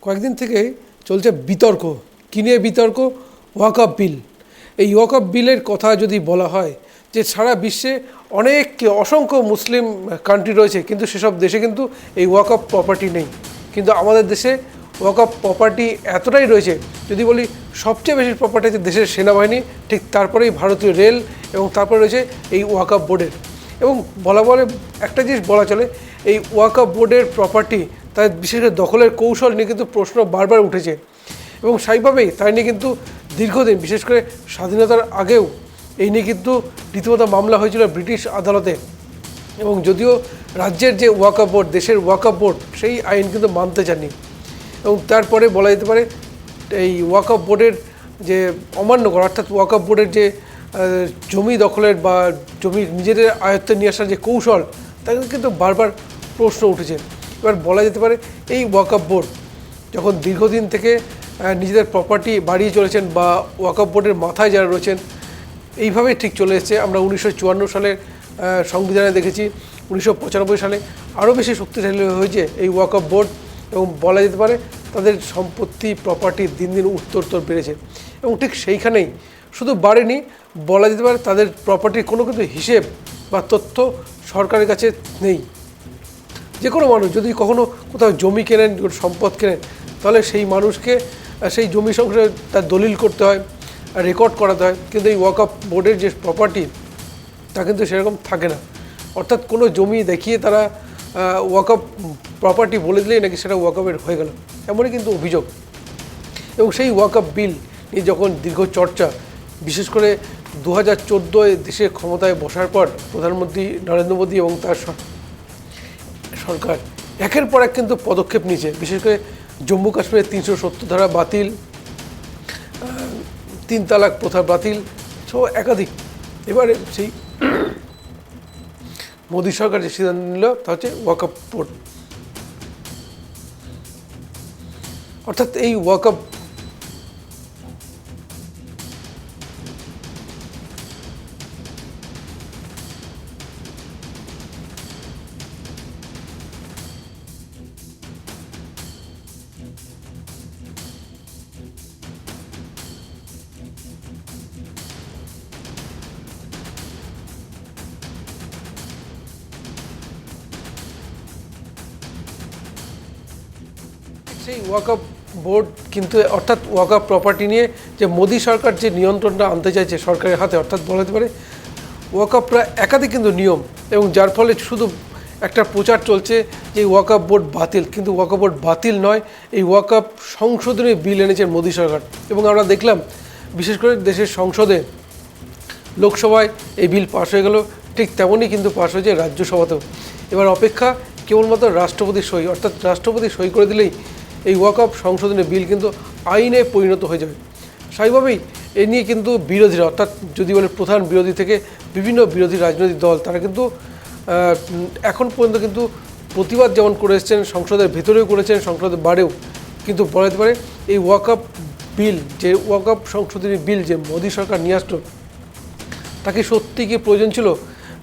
কয়েকদিন থেকে চলছে বিতর্ক, কী নিয়ে বিতর্ক? ওয়াকফ বিল। এই ওয়াকফ বিলের কথা যদি বলা হয় যে সারা বিশ্বে অসংখ্য মুসলিম কান্ট্রি রয়েছে, কিন্তু সেসব দেশে কিন্তু এই ওয়াকফ প্রপার্টি নেই। কিন্তু আমাদের দেশে ওয়াকফ প্রপার্টি এতটাই রয়েছে, যদি বলি সবচেয়ে বেশি প্রপার্টি আছে দেশের সেনাবাহিনী, ঠিক তারপরেই ভারতীয় রেল, এবং তারপরে রয়েছে এই ওয়াকফ বোর্ডের। এবং বলে একটা জিনিস বলা চলে, এই ওয়াকফ বোর্ডের প্রপার্টি তার বিশেষ করে দখলের কৌশল নিয়ে কিন্তু প্রশ্ন বারবার উঠেছে, এবং স্বাভাবিকভাবেই তাই নিয়ে কিন্তু দীর্ঘদিন, বিশেষ করে স্বাধীনতার আগেও এই নিয়ে কিন্তু রীতিমতো মামলা হয়েছিল ব্রিটিশ আদালতে। এবং যদিও রাজ্যের যে ওয়াকফ বোর্ড, দেশের ওয়াকফ বোর্ড, সেই আইন কিন্তু মানতে চাননি, এবং তারপরে বলা যেতে পারে এই ওয়াকফ বোর্ডের যে অমান্য করা, অর্থাৎ ওয়াকফ বোর্ডের যে জমি দখলের বা জমি নিজেদের আয়ত্তে নিয়ে আসার যে কৌশল, তাকে কিন্তু বারবার প্রশ্ন উঠেছে। এবার বলা যেতে পারে এই ওয়াকফ বোর্ড যখন দীর্ঘদিন থেকে নিজেদের প্রপার্টি বাড়িয়ে চলেছেন, বা ওয়াকফ বোর্ডের মাথায় যারা রয়েছেন, এইভাবেই ঠিক চলে এসেছে। আমরা 1954 সালের সংবিধানে দেখেছি, 1995 সালে আরও বেশি শক্তিশালী হয়েছে এই ওয়াকফ বোর্ড, এবং বলা যেতে পারে তাদের সম্পত্তি প্রপার্টি দিন দিন উত্তরোত্তর বেড়েছে। এবং ঠিক সেইখানেই শুধু বাড়েনি, বলা যেতে পারে তাদের প্রপার্টির কোনো কিন্তু হিসেব বা তথ্য সরকারের কাছে নেই। যে কোনো মানুষ যদি কখনো কোথাও জমি কেনেন, সম্পদ কেনেন, তাহলে সেই মানুষকে সেই জমি সংক্রান্ত তার দলিল করতে হয়, রেকর্ড করাতে হয়। কিন্তু এই ওয়াকফ বোর্ডের যে প্রপার্টি, তা কিন্তু সেরকম থাকে না। অর্থাৎ কোনো জমি দেখিয়ে তারা ওয়াকফ প্রপার্টি বলে দিলেই নাকি সেটা ওয়াকফের হয়ে গেল, এমনই কিন্তু অভিযোগ। এবং সেই ওয়াকফ বিল নিয়ে যখন দীর্ঘ চর্চা, বিশেষ করে 2014 দেশে ক্ষমতায় বসার পর প্রধানমন্ত্রী নরেন্দ্র মোদী এবং তার সরকার একের পর এক কিন্তু পদক্ষেপ নিয়েছে। বিশেষ করে জম্মু কাশ্মীরের 370 ধারা বাতিল, 3 তালাক প্রথা বাতিল, সব একাধিক। এবারে সেই মোদী সরকার যে সিদ্ধান্ত নিল তা হচ্ছে ওয়াকফ বোর্ড। অর্থাৎ এই ওয়াকফ সেই ওয়াকফ বোর্ড কিন্তু, অর্থাৎ ওয়াকফ প্রপার্টি নিয়ে যে মোদী সরকার যে নিয়ন্ত্রণটা আনতে চাইছে সরকারের হাতে, অর্থাৎ বলা যেতে পারে ওয়াকফরা একাধিক কিন্তু নিয়ম, এবং যার ফলে শুধু একটা প্রচার চলছে যে ওয়াকফ বোর্ড বাতিল, কিন্তু ওয়াকফ বোর্ড বাতিল নয়, এই ওয়াকফ সংশোধনী বিল এনেছেন মোদী সরকার। এবং আমরা দেখলাম বিশেষ করে দেশের সংসদে, লোকসভায় এই বিল পাশ হয়ে গেল, ঠিক তেমনই কিন্তু পাশ হয়েছে রাজ্যসভাতেও। এবার অপেক্ষা কেবলমাত্র রাষ্ট্রপতির সই, অর্থাৎ রাষ্ট্রপতি সই করে দিলেই এই ওয়াকফ সংশোধনী বিল কিন্তু আইনে পরিণত হয়ে যাবে। স্বাভাবিকভাবেই এ নিয়ে কিন্তু বিরোধীরা, অর্থাৎ যদি বলে প্রধান বিরোধী থেকে বিভিন্ন বিরোধী রাজনৈতিক দল, তারা কিন্তু এখন পর্যন্ত কিন্তু প্রতিবাদ যেমন করে এসেছেন, সংসদের ভেতরেও করেছেন, সংসদের বাইরেও। কিন্তু বলা যেতে পারে এই ওয়াকফ বিল, যে ওয়াকফ সংশোধনী বিল যে মোদী সরকার নিয়ে আসলো, তাকে সত্যি কি প্রয়োজন ছিল?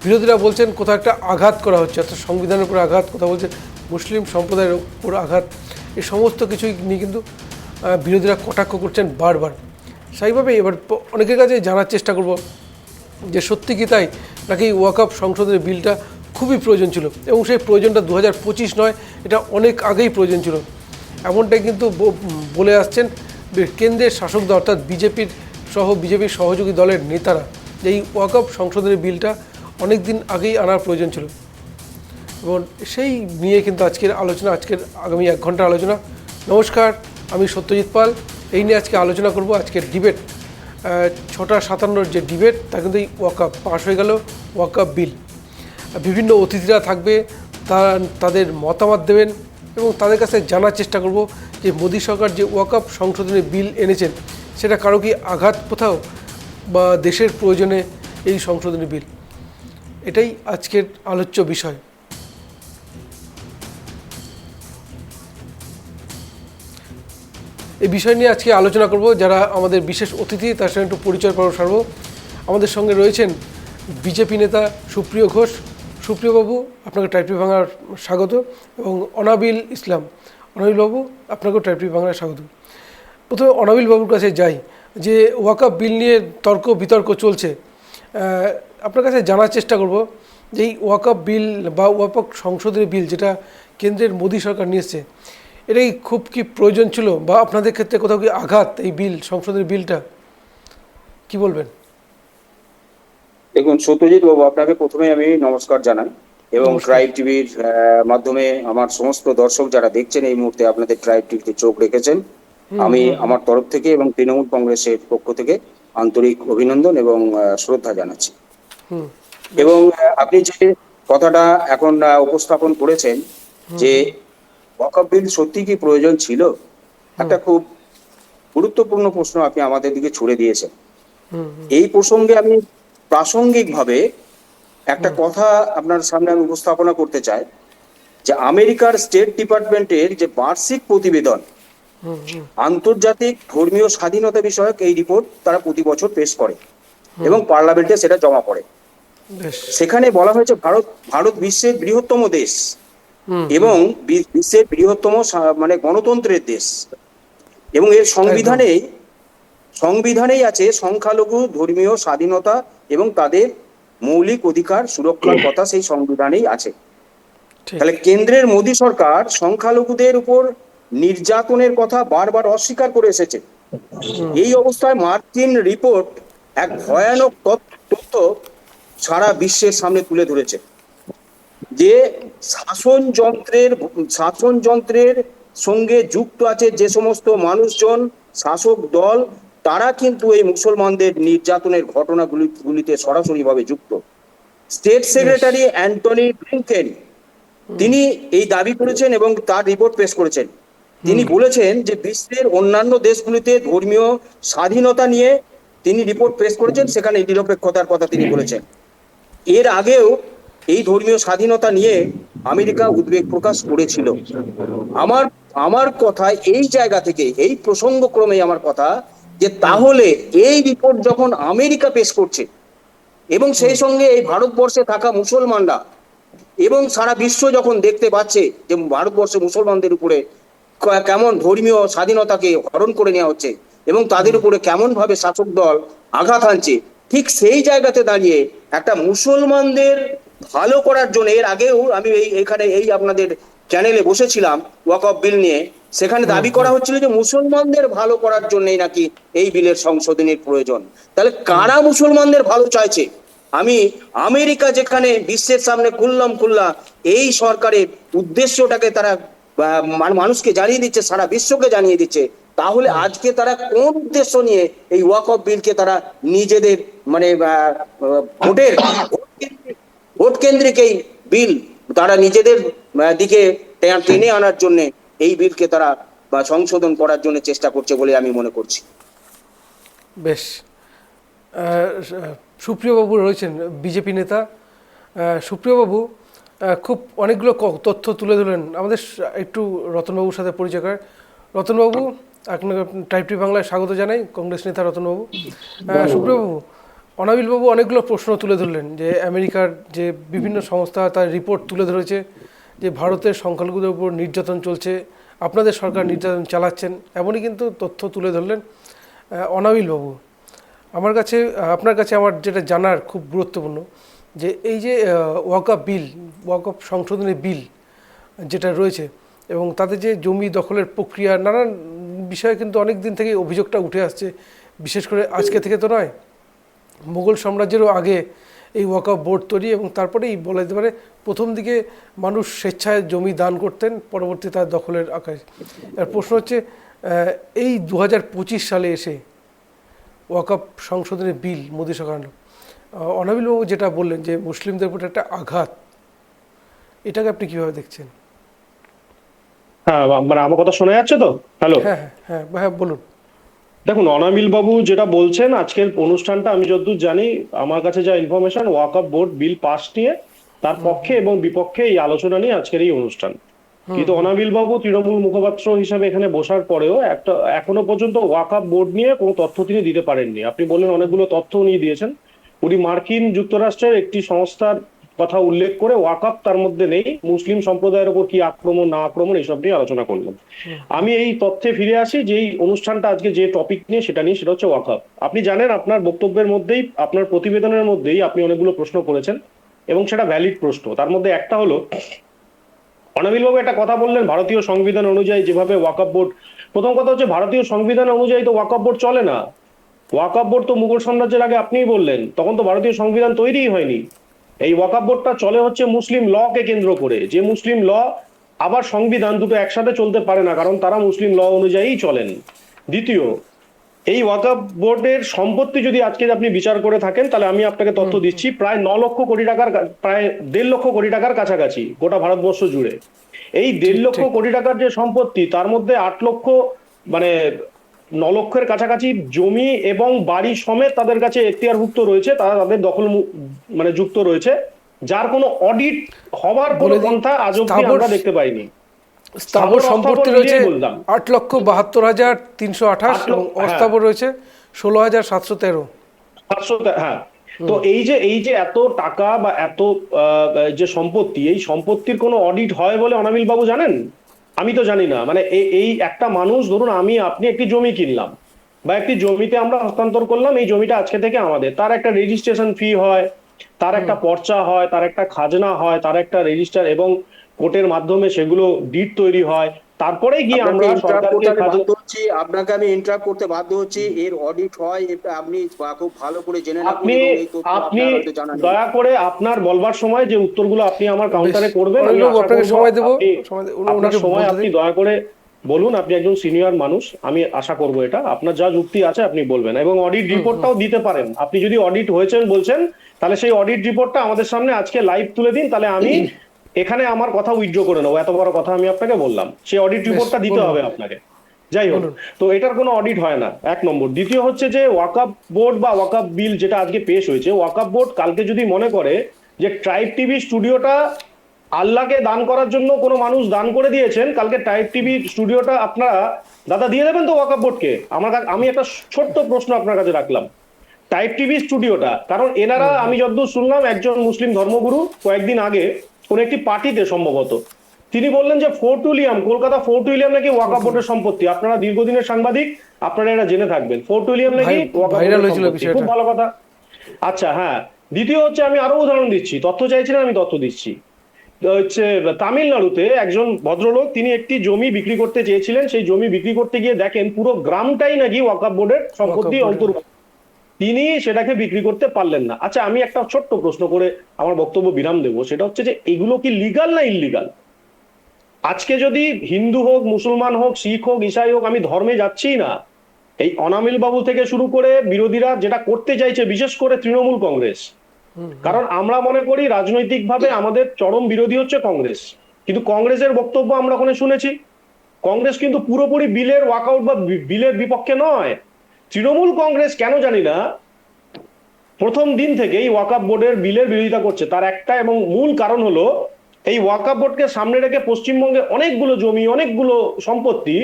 বিরোধীরা বলছেন কোথাও একটা আঘাত করা হচ্ছে, অর্থাৎ সংবিধানের উপর আঘাত, কোথাও বলছে মুসলিম সম্প্রদায়ের উপর আঘাত। এই সমস্ত কিছুই নিয়ে কিন্তু বিরোধীরা কটাক্ষ করছেন বারবার। সেইভাবেই এবার অনেকের কাছে জানার চেষ্টা করব যে সত্যি কি তাই, নাকি ওয়াকফ সংশোধনের বিলটা খুবই প্রয়োজন ছিল, এবং সেই প্রয়োজনটা 2025 নয়, এটা অনেক আগেই প্রয়োজন ছিল। এমনটাই কিন্তু বলে আসছেন কেন্দ্রের শাসক দল, অর্থাৎ বিজেপির সহযোগী দলের নেতারা, যে এই ওয়াকফ সংশোধনের বিলটা অনেক দিন আগেই আনার প্রয়োজন ছিল। এবং সেই নিয়ে কিন্তু আজকের আলোচনা, আজকের আগামী 1 ঘন্টার আলোচনা। নমস্কার, আমি সত্যজিৎ পাল। এই নিয়ে আজকে আলোচনা করব। আজকের ডিবেট 6:57 যে ডিবেট, তা কিন্তু এই ওয়াকফ পাশ হয়ে গেল, ওয়াকফ বিল। বিভিন্ন অতিথিরা থাকবে, তাদের মতামত দেবেন, এবং তাদের কাছে জানার চেষ্টা করব যে মোদী সরকার যে ওয়াকফ সংশোধনী বিল এনেছেন, সেটা কারো কি আঘাত কোথাও, বা দেশের প্রয়োজনে এই সংশোধনী বিল, এটাই আজকের আলোচ্য বিষয়। এই বিষয় নিয়ে আজকে আলোচনা করব। যারা আমাদের বিশেষ অতিথি, তার সঙ্গে একটু পরিচয় পর্ব সারব। আমাদের সঙ্গে রয়েছেন বিজেপি নেতা সুপ্রিয় ঘোষ। সুপ্রিয়বাবু, আপনাকে টাইপি ভাঙার স্বাগত। এবং অনাবিল ইসলাম, অনাবিলবাবু, আপনাকেও টাইপটি বাংলায় স্বাগত। প্রথমে অনাবিলবাবুর কাছে যাই, যে ওয়াকআপ বিল নিয়ে তর্ক বিতর্ক চলছে। আপনার কাছে জানার চেষ্টা করব যে এই ওয়াকআপ বিল বা ওয়াকআপ সংশোধনী বিল যেটা কেন্দ্রের মোদী সরকার নিয়ে এসছে, এটা খুব কি প্রয়োজন ছিল, বা আপনাদের ক্ষেত্রে কোথাও কি আঘাত এই বিল, সংশোধনী বিলটা, কি বলবেন? দেখুন সত্যজিৎ বাবু, আপনাকে প্রথমে আমি নমস্কার জানাই এবং নমস্কার। ট্রাইব টিভির মাধ্যমে আমার সমস্ত দর্শক যারা দেখছেন এই মুহূর্তে আপনাদের ট্রাইব টিভিতে চোখ রেখেছেন, আমি আমার তরফ থেকে এবং তৃণমূল কংগ্রেসের পক্ষ থেকে আন্তরিক অভিনন্দন এবং শ্রদ্ধা জানাচ্ছি। এবং আপনি যে কথাটা এখন উপস্থাপন করেছেন যে ওয়াকফ বিল সত্যি কি প্রয়োজন ছিল, একটা খুব গুরুত্বপূর্ণ প্রশ্ন আপনি আমাদের দিকে ছুড়ে দিয়েছেন। এই প্রসঙ্গে আমি প্রাসঙ্গিকভাবে একটা কথা আপনার সামনে আমি উপস্থাপনা করতে চাই, যে আমেরিকার স্টেট ডিপার্টমেন্টের যে বার্ষিক প্রতিবেদন, আন্তর্জাতিক ধর্মীয় স্বাধীনতা বিষয়ক এই রিপোর্ট তারা প্রতি বছর পেশ করে এবং পার্লামেন্টে সেটা জমা পড়ে। সেখানে বলা হয়েছে ভারত বিশ্বের বৃহত্তম দেশ এবং বিশ্বের বৃহত্তম মানে গণতন্ত্রের দেশ, এবং এর সংবিধানেই আছে সংখ্যালঘু ধর্মীয় স্বাধীনতা এবং তাদের মৌলিক অধিকার সুরক্ষার কথা সেই সংবিধানেই আছে। তাহলে কেন্দ্রের মোদী সরকার সংখ্যালঘুদের উপর নির্যাতনের কথা বারবার অস্বীকার করে এসেছে। এই অবস্থায় মার্কিন রিপোর্ট এক ভয়ানক তথ্য সারা বিশ্বের সামনে তুলে ধরেছে, যে শাসনযন্ত্রের সঙ্গে যুক্ত আছে যে সমস্ত মানুষজন, শাসক দল, তারা কিন্তু এই মুসলমানদের নির্যাতনের ঘটনাগুলিতে সরাসরিভাবে যুক্ত। স্টেট সেক্রেটারি অ্যান্টনি ব্লিংকেন তিনি এই দাবি করেছেন এবং তার রিপোর্ট পেশ করেছেন। তিনি বলেছেন যে বিশ্বের অন্যান্য দেশগুলিতে ধর্মীয় স্বাধীনতা নিয়ে তিনি রিপোর্ট পেশ করেছেন, সেখানে নিরপেক্ষতার কথা তিনি বলেছেন। এর আগেও এই ধর্মীয় স্বাধীনতা নিয়ে আমেরিকা উদ্বেগ প্রকাশ করেছিল। আমার কথা এই জায়গা থেকে, এই প্রসঙ্গক্রমে আমার কথা, যে তাহলে এই রিপোর্ট যখন আমেরিকা পেশ করছে এবং সেই সঙ্গে এই ভারতবর্ষে থাকা মুসলমানরা এবং সারা বিশ্ব যখন দেখতে পাচ্ছে যে ভারতবর্ষে মুসলমানদের উপরে কেমন ধর্মীয় স্বাধীনতাকে হরণ করে নেওয়া হচ্ছে এবং তাদের উপরে কেমন ভাবে শাসক দল আঘাত হানছে, ঠিক সেই জায়গাতে দাঁড়িয়ে একটা মুসলমানদের ভালো করার জন্য, এর আগেও আমি এখানে আপনাদের চ্যানেলে বসেছিলাম ওয়াকফ বিল নিয়ে, সেখানে দাবি করা হচ্ছিল যে মুসলমানদের ভালো করার জন্যই নাকি এই বিলের সংশোধনের প্রয়োজন। তাহলে কারা মুসলমানদের ভালো চাইছে? আমি আমেরিকা যেখানে বিশ্বের সামনে খুল্লা এই সরকারের উদ্দেশ্যটাকে তারা মানুষকে জানিয়ে দিচ্ছে, সারা বিশ্বকে জানিয়ে দিচ্ছে, তাহলে আজকে তারা কোন উদ্দেশ্য নিয়ে এই ওয়াকফ বিলকে তারা নিজেদের মানে ভোট কেন্দ্রিক এই বিল তারা নিজেদের দিকে টেনে আনার জন্য এই বিলকে তারা সংশোধন করার জন্য চেষ্টা করছে বলে আমি মনে করছি। বেশ, সুপ্রিয়বাবু রয়েছেন বিজেপি নেতা। সুপ্রিয়বাবু খুব অনেকগুলো তথ্য তুলে ধরলেন আমাদের। একটু রতনবাবুর সাথে পরিচয় করেন। রতনবাবু, আপনাকে টাইপ টি বাংলায় স্বাগত জানাই, কংগ্রেস নেতা রতনবাবু। সুপ্রিয়বাবু, অনাবিলবাবু অনেকগুলো প্রশ্ন তুলে ধরলেন, যে আমেরিকার যে বিভিন্ন সংস্থা তার রিপোর্ট তুলে ধরেছে যে ভারতের সংখ্যালঘুদের উপর নির্যাতন চলছে, আপনাদের সরকার নির্যাতন চালাচ্ছেন, এমনই কিন্তু তথ্য তুলে ধরলেন অনাবিলবাবু। আপনার কাছে আমার যেটা জানার খুব গুরুত্বপূর্ণ, যে এই যে ওয়াকফ সংশোধনী বিল যেটা রয়েছে এবং তাতে যে জমি দখলের প্রক্রিয়া, নানান বিষয়ে কিন্তু অনেক দিন থেকে অভিযোগটা উঠে আসছে, বিশেষ করে আজকে থেকে তো নয়, মুঘল সাম্রাজ্যেরও আগে এই ওয়াকফ বোর্ড তৈরি, এবং তারপরেই বলা যেতে পারে প্রথম দিকে মানুষ স্বেচ্ছায় জমি দান করতেন, পরবর্তী তার দখলের আকাশে। আর প্রশ্ন হচ্ছে, এই 2025 সালে এসে ওয়াকফ সংশোধনী বিল মোদী সরকার, অনাবিলবাবু যেটা বললেন যে মুসলিমদের উপর একটা আঘাত, এটাকে আপনি কিভাবে দেখছেন? হ্যাঁ, মানে আমার কথা শোনা যাচ্ছে তো? হ্যালো। হ্যাঁ হ্যাঁ হ্যাঁ, বলুন। দেখুন, অনাবিল বাবু যেটা বলছেন, আজকের অনুষ্ঠানটা আমি যতদূর জানি, আমার কাছে যা ইনফরমেশন, ওয়াকফ বোর্ড বিল পাস নিয়ে তার পক্ষে এবং বিপক্ষে এই আলোচনা নিয়ে আজকের এই অনুষ্ঠান। কিন্তু অনাবিল বাবু তৃণমূল মুখপাত্র হিসাবে এখানে বসার পরেও এখনো পর্যন্ত ওয়াকফ বোর্ড নিয়ে কোনো তথ্য তিনি দিতে পারেননি। আপনি বললেন অনেকগুলো তথ্য উনি দিয়েছেন। উনি মার্কিন যুক্তরাষ্ট্রের একটি সংস্থার কথা উল্লেখ করে ওয়াকআপ তার মধ্যে নেই, মুসলিম সম্প্রদায়ের উপর কি আক্রমণ না আক্রমণ এইসব নিয়ে আলোচনা করলাম। আমি এই তথ্যে ফিরে আসি যে এই অনুষ্ঠানটা আজকে যে টপিক নিয়ে সেটা হচ্ছে ওয়াকআপ। আপনি জানেন আপনার বক্তব্যের মধ্যেই, আপনার প্রতিবেদনের মধ্যেই আপনি অনেকগুলো প্রশ্ন করেছেন এবং সেটা ভ্যালিড প্রশ্ন। তার মধ্যে একটা হলো, অনাবিলবাবু একটা কথা বললেন ভারতীয় সংবিধান অনুযায়ী যেভাবে ওয়াকআপ বোর্ড, প্রথম কথা হচ্ছে ভারতীয় সংবিধান অনুযায়ী তো ওয়াকআপ বোর্ড চলে না। ওয়াকআপ বোর্ড তো মুঘল সাম্রাজ্যের আগে আপনিই বললেন, তখন তো ভারতীয় সংবিধান তৈরিই হয়নি। এই ওয়াকআপ বোর্ডটা চলে হচ্ছে মুসলিম ল কে কেন্দ্র করে, যে মুসলিম ল আবার সংবিধান দুটো একসাথে চলতে পারে না, কারণ তারা মুসলিম ল অনুযায়ী চলেন। দ্বিতীয়, এই ওয়াকআপ বোর্ডের সম্পত্তি যদি আজকে আপনি বিচার করে থাকেন, তাহলে আমি আপনাকে তথ্য দিচ্ছি প্রায় 9 লক্ষ কোটি টাকার, প্রায় 1.5 লক্ষ কোটি টাকার কাছাকাছি গোটা ভারতবর্ষ জুড়ে। এই 1.5 লক্ষ কোটি টাকার যে সম্পত্তি, তার মধ্যে 8 লক্ষ, মানে 9 লক্ষের কাছাকাছি জমি এবং বাড়ি সমেত তাদের কাছে এখতিয়ারভুক্ত রয়েছে, তারা তাদের দখল মানে যুক্ত রয়েছে, যার কোনো অডিট হবার কোনো পন্থা আজ অব্দি আমরা দেখতে পাইনি। স্থাবর সম্পত্তি রয়েছে 8,72,328 এবং অস্থাবর রয়েছে 16,713। হ্যাঁ, তো এই যে এত টাকা বা এত যে সম্পত্তি, এই সম্পত্তির কোনো অডিট হয় বলে অনামিল বাবু জানেন? আমি তো জানি না। মানে এই একটা মানুষ, ধরুন আপনি একটি জমি কিনলাম বা একটি জমিতে আমরা হস্তান্তর করলাম, এই জমিটা আজকে থেকে আমাদের, তার একটা রেজিস্ট্রেশন ফি হয়, তার একটা পর্চা হয়, তার একটা খাজনা হয়, তার একটা রেজিস্টার এবং কোর্টের মাধ্যমে সেগুলো ডিড তৈরি হয়, তারপরে গিয়ে আমরা সরকারকে আপনাকে আমি ইন্টারাপ্ট করতে বাধ্য হচ্ছি। এর অডিট হয়, এটা আপনি খুব ভালো করে জেনে রাখুন। আপনি দয়া করে আপনার বলবার সময় যে উত্তরগুলো আপনি আমার কাউন্টারে করবেন, আমি আপনাকে সময় দেব, আপনার সময় আপনি দয়া করে বলুন। আপনি একজন সিনিয়র মানুষ, আমি আশা করব এটা, আপনার যা যুক্তি আছে আপনি বলবেন এবং অডিট রিপোর্টটাও দিতে পারেন। আপনি যদি অডিট হয়েছেন বলছেন, তাহলে সেই অডিট রিপোর্টটা আমাদের সামনে আজকে লাইভ তুলে দিন, তাহলে আমি এখানে আমার কথা উইথড্র করে নেবো। এত বড় কথা আমি আপনাকে বললাম, সেই অডিট রিপোর্টটা দিতে হবে আপনাকে। যাই হোক, তো এটার কোনো অডিট হয় না, এক নম্বর। দ্বিতীয় হচ্ছে যে ওয়াকআপ বোর্ড বা ওয়াকআপ বিল যেটা আজকে পেশ হয়েছে, ওয়াকআপ বোর্ড কালকে যদি মনে করে যে ট্রাইব টিভি স্টুডিওটা আল্লাহকে দান করার জন্য কোনো মানুষ দান করে দিয়েছেন, কালকে ট্রাইব টিভি স্টুডিওটা আপনারা দাদা দিয়ে দেবেন তো ওয়াকআপ বোর্ডকে? আমি একটা ছোট্ট প্রশ্ন আপনার কাছে রাখলাম, ট্রাইব টিভি স্টুডিওটা, কারণ এনারা, আমি যতদূর শুনলাম, একজন মুসলিম ধর্মগুরু কয়েকদিন আগে কোন একটি পার্টিতে সম্ভবত তিনি বললেন যে fort William, Kolkata fort William নাকি ওয়াকআপ বোর্ডের সম্পত্তি। আপনারা দীর্ঘদিনের সাংবাদিক, আপনারা এটা জেনে থাকবেন, ফোর্ট উইলিয়াম নাকি ওয়াকআপ বোর্ডের সম্পত্তি। খুব ভালো কথা। আচ্ছা, হ্যাঁ, দ্বিতীয় হচ্ছে, আমি আরো উদাহরণ দিচ্ছি, তথ্য চাইছিলেন আমি তথ্য দিচ্ছি। হচ্ছে তামিলনাড়ুতে একজন ভদ্রলোক, তিনি একটি জমি বিক্রি করতে চেয়েছিলেন, সেই জমি বিক্রি করতে গিয়ে দেখেন পুরো গ্রামটাই নাকি ওয়াকআপ বোর্ডের সম্পত্তি অন্তর্ভুক্ত, তিনি সেটাকে বিক্রি করতে পারলেন না। আচ্ছা, আমি একটা ছোট্ট প্রশ্ন করে আমার বক্তব্য বিরাম দেবো, সেটা হচ্ছে যে এগুলো কি লিগাল না ইললিগাল? আজকে যদি হিন্দু হোক, মুসলমান হোক, শিখ হোক, ইসাই হোক, আমি ধর্মে যাচ্ছি না, এই অনামিল বাবু থেকে শুরু করে বিরোধীরা যেটা করতে চাইছে, বিশেষ করে তৃণমূল কংগ্রেস, কারণ আমরা মনে করি রাজনৈতিকভাবে আমাদের চরম বিরোধী হচ্ছে কংগ্রেস, কিন্তু কংগ্রেসের বক্তব্য আমরা ওখানে শুনেছি, কংগ্রেস কিন্তু পুরোপুরি বিলের ওয়াকআউট বা বিলের বিপক্ষে নয়। তৃণমূল কংগ্রেস কেন জানি না প্রথম দিন থেকেই ওয়াকআপ বোর্ডের বিলের বিরোধিতা করছে। তার একটা এবং মূল কারণ হলো, এই ওয়াকআপ বোর্ডকে সামনে রেখে পশ্চিমবঙ্গে অনেকগুলো জমি, অনেকগুলো সম্পত্তি,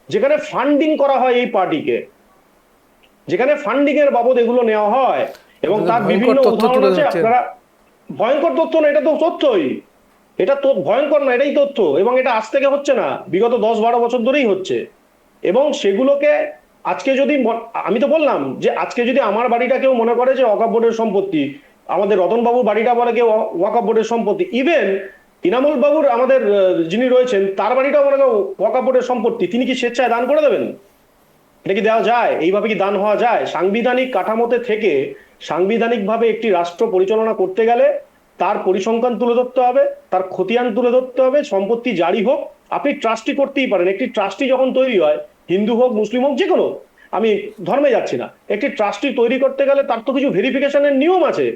যেখানে ফান্ডিং করা হয় এই পার্টিকে, যেখানে ফান্ডিং এর বাবদ এগুলো নেওয়া হয় এবং তার বিভিন্ন উদাহরণ আছে। আপনারা, ভয়ঙ্কর তথ্য না, এটা তো তথ্যই, এটা তো ভয়ঙ্কর না, এটাই তথ্য, এবং এটা আজ থেকে হচ্ছে না, বিগত 10-12 বছর ধরেই হচ্ছে। এবং সেগুলোকে আজকে যদি, আমি তো বললাম যে আজকে যদি আমার বাড়িটা কেউ মনে করে যে ওয়াকআপ বোর্ডের সম্পত্তি, আমাদের রতনবাবুর বাড়িটা বলে কেউ ওয়াকআপ বোর্ডের সম্পত্তি, ইভেন ইনামুল বাবুর, আমাদের যিনি রয়েছেন, তার বাড়িটাও মনে করো ওয়াকআপ বোর্ডের সম্পত্তি, তিনি কি স্বেচ্ছায় দান করে দেবেন? এটা কি দেওয়া যায়? এইভাবে কি দান হওয়া যায়? সাংবিধানিক কাঠামোতে থেকে সাংবিধানিকভাবে একটি রাষ্ট্র পরিচালনা করতে গেলে তার পরিসংখ্যান তুলে ধরতে হবে, তার খতিয়ান তুলে ধরতে হবে, সম্পত্তি জারি হোক। আপনি ট্রাস্টি করতেই পারেন, একটি ট্রাস্টি যখন তৈরি হয়, হিন্দু হোক, মুসলিম হোক, যে কোনো, আমি ধর্মে যাচ্ছি না, একটি ট্রাস্টি তৈরি করতে গেলে তার তো কিছু ভেরিফিকেশনের নিয়ম আছে,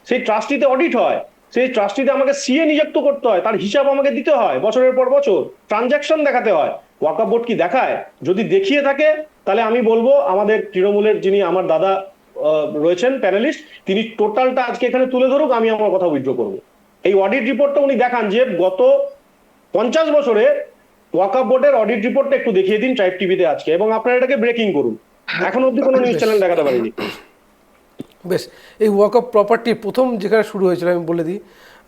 সেই ট্রাস্টিতে অডিট হয়, সেই ট্রাস্টিতে আমাকে সিএ নিযুক্ত করতে হয়, তার হিসাব আমাকে দিতে হয়, বছরের পর বছর ট্রানজাকশন দেখাতে হয়। ওয়াকআপ বোর্ড কি দেখায়? যদি দেখিয়ে থাকে, তাহলে আমি বলবো আমাদের তৃণমূলের যিনি আমার দাদা রয়েছেন প্যানেলিস্ট, তিনি টোটালটা আজকে এখানে তুলে ধরুক, আমি আমার কথা উইথড্র করবো। এই অডিট রিপোর্টটা উনি দেখান যে গত 50 বছরে ওয়াকআপ বোর্ডের অডিট রিপোর্টটা একটু দেখিয়ে দিন ট্রাইব টিভিতে আজকে, এবং আপনারা এটাকে ব্রেকিং করুন। এখন অব্দি কোনো নিউজ চ্যানেল দেখাতে পারেনি। বেশ, এই ওয়াকআপ প্রপার্টি প্রথম যেখানে শুরু হয়েছিল, আমি বলে দিই,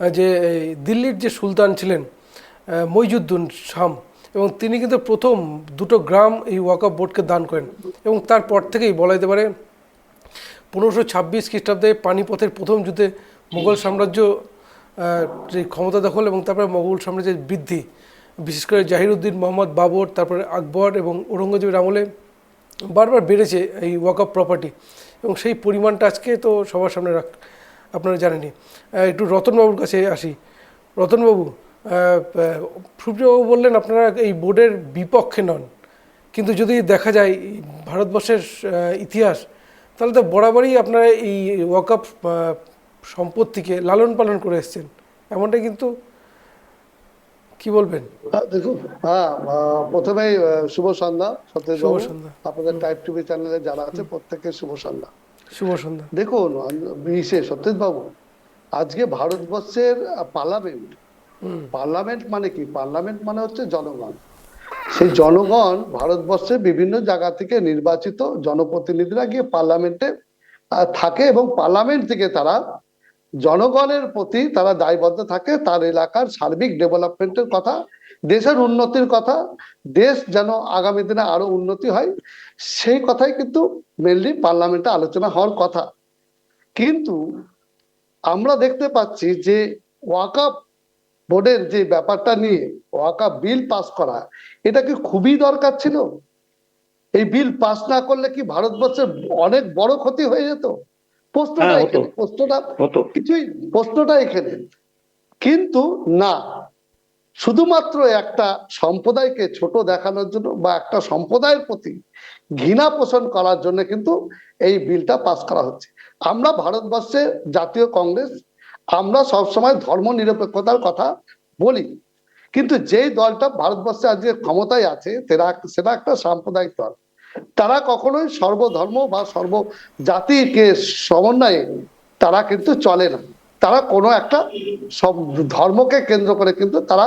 যে এই দিল্লির যে সুলতান ছিলেন মইজুদ্দিন শাম, এবং তিনি কিন্তু প্রথম 2টো গ্রাম এই ওয়াকফ বোর্ডকে দান করেন, এবং তারপর থেকেই বলা যেতে পারে 1526 খ্রিস্টাব্দে পানিপথের প্রথম যুদ্ধে মুঘল সাম্রাজ্য যে ক্ষমতা দখল এবং তারপরে মোগল সাম্রাজ্যের বৃদ্ধি, বিশেষ করে জাহিরুদ্দিন মোহাম্মদ বাবর, তারপরে আকবর এবং ঔরঙ্গজেবের আমলে বারবার বেড়েছে এই ওয়াকফ প্রপার্টি, এবং সেই পরিমাণটা আজকে তো সবার সামনে আপনারা জানেনই। একটু রতনবাবুর কাছে আসি। রতনবাবু, সুপ্রিয়বাবু বললেন আপনারা এই বোর্ডের বিপক্ষে নন, কিন্তু যদি দেখা যায় ভারতবর্ষের ইতিহাস, তাহলে তো বরাবরই আপনারা এই ওয়াকফ সম্পত্তিকে লালন পালন করে এসেছেন, এমনটা কিন্তু কি বলবেন? দেখুন, প্রথমেই শুভ সন্ধ্যা সত্যজিৎ শুভ বাবু, সন্ধ্যা। আপনাদের টাইপ টিভি চ্যানেলে যারা আছে প্রত্যেকের শুভ সন্ধ্যা। শুভ সন্ধ্যা। দেখুন সত্যজিৎ বাবু, আজকে ভারতবর্ষের পার্লামেন্ট মানে কি? পার্লামেন্ট মানে হচ্ছে জনগণ। সেই জনগণ ভারতবর্ষে বিভিন্ন জায়গা থেকে নির্বাচিত জনপ্রতিনিধিরা গিয়ে পার্লামেন্টে থাকে, এবং পার্লামেন্ট থেকে তারা জনগণের প্রতি তারা দায়বদ্ধ থাকে, তার এলাকার সার্বিক ডেভেলপমেন্টের কথা, দেশের উন্নতির কথা, দেশ যেন আগামী দিনে আরো উন্নতি হয়, সেই কথাই কিন্তু মেনলি পার্লামেন্টে আলোচনা হওয়ার কথা। কিন্তু আমরা দেখতে পাচ্ছি যে ওয়াকফ বোর্ডের যে ব্যাপারটা নিয়ে ওয়াকফ বিল পাস করা, এটা কি খুবই দরকার ছিল? এই বিল পাস না করলে কি ভারতবর্ষের অনেক বড় ক্ষতি হয়ে যেত? প্রশ্নটা এখানে। কিন্তু না, শুধুমাত্র একটা সম্প্রদায়কে ছোট দেখানোর জন্য বা একটা সম্প্রদায়ের প্রতি ঘৃণা পোষণ করার জন্য কিন্তু এই বিলটা পাস করা হচ্ছে। আমরা ভারতবর্ষে জাতীয় কংগ্রেস, আমরা সবসময় ধর্ম নিরপেক্ষতার কথা বলি, কিন্তু যেই দলটা ভারতবর্ষে আজকে ক্ষমতায় আছে সেটা একটা সাম্প্রদায়িক দল। তারা কখনোই সর্বধর্ম বা সর্বজাতিকে সমন্বয়ে তারা কিন্তু চলে না। তারা কোনো একটা সব ধর্মকে কেন্দ্র করে কিন্তু তারা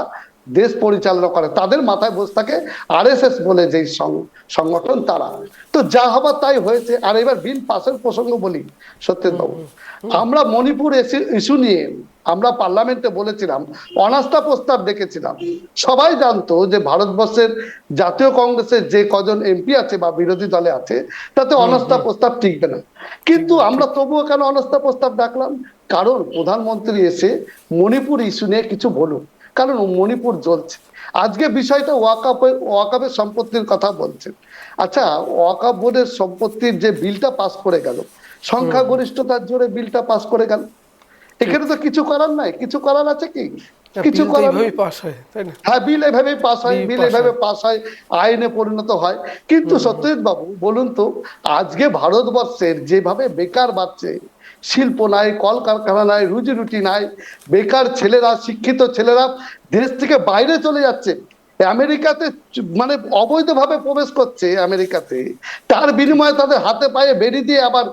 দেশ পরিচালনা করে। তাদের মাথায় বসে থাকে RSS বলে যেই সংগঠন, তারা তো যা হবার তাই হয়েছে। আর এবার বিল পাসের প্রসঙ্গ বলি সত্যেন বাবু, আমরা মণিপুর ইস্যু নিয়ে আমরা পার্লামেন্টে বলেছিলাম, অনাস্থা প্রস্তাব দেখেছিলাম। সবাই জানতো যে ভারতবর্ষের জাতীয় কংগ্রেসের যে কজন MP আছে বা বিরোধী দলে আছে, তাতে অনাস্থা প্রস্তাব টিকবে না। কিন্তু আমরা তবুও কেন অনাস্থা প্রস্তাব ডাকলাম? কারণ প্রধানমন্ত্রী এসে মণিপুর ইস্যু নিয়ে কিছু বলুন, কারণ মণিপুর জ্বলছে। আজকে বিষয়টা ওয়াকফের সম্পত্তির কথা বলছেন। আচ্ছা, ওয়াকফ বোর্ডের সম্পত্তির যে বিলটা পাস করে গেল, সংখ্যাগরিষ্ঠতার জোরে বিলটা পাস করে গেল, এখানে তো কিছু করার নাই। কিছু করার আছে কি? কিছু করার পাস হয়, তাই না? হ্যাঁ, বিল এভাবে পাস হয়, বিল এভাবে পাস হয়, আইনে পরিণত হয়। কিন্তু সত্যজিৎ বাবু বলুন তো, আজকে ভারতবর্ষের যেভাবে বেকার বাড়ছে, শিল্প নাই, কলকারখানা নাই, রুজি রুটি নাই, বেকার ছেলেরা, শিক্ষিত ছেলেরা দেশ থেকে বাইরে চলে যাচ্ছে, আমেরিকাতে মানে অবৈধভাবে প্রবেশ করছে আমেরিকাতে, তার বিনিময়ে তাদের হাতে পায়ে বেরিয়ে দিয়ে আবার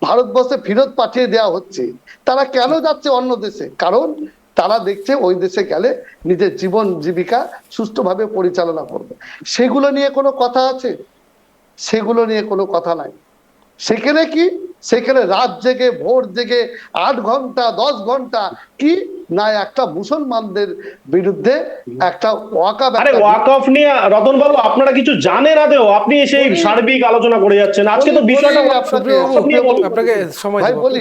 ভারতবর্ষে ফেরত পাঠিয়ে দেওয়া হচ্ছে। তারা কেন যাচ্ছে অন্য দেশে? কারণ তারা দেখছে ওই দেশে গেলে নিজের জীবন জীবিকা সুষ্ঠুভাবে পরিচালনা করবে। সেগুলো নিয়ে কোনো কথা আছে? সেগুলো নিয়ে কোনো কথা নাই। সেখানে কি? সেখানে রাত জেগে ভোর জেগে 8 ঘন্টা 10 ঘন্টা কি না একটা মুসলমানদের বিরুদ্ধে একটা ওয়াকফ নিয়ে রতন বাবু আপনারা কিছু জানেন আদেও? আপনি সেই সার্বিক আলোচনা করে যাচ্ছেন। আজকে তো বিষয়টা আপনাকে সময় ভাই বলি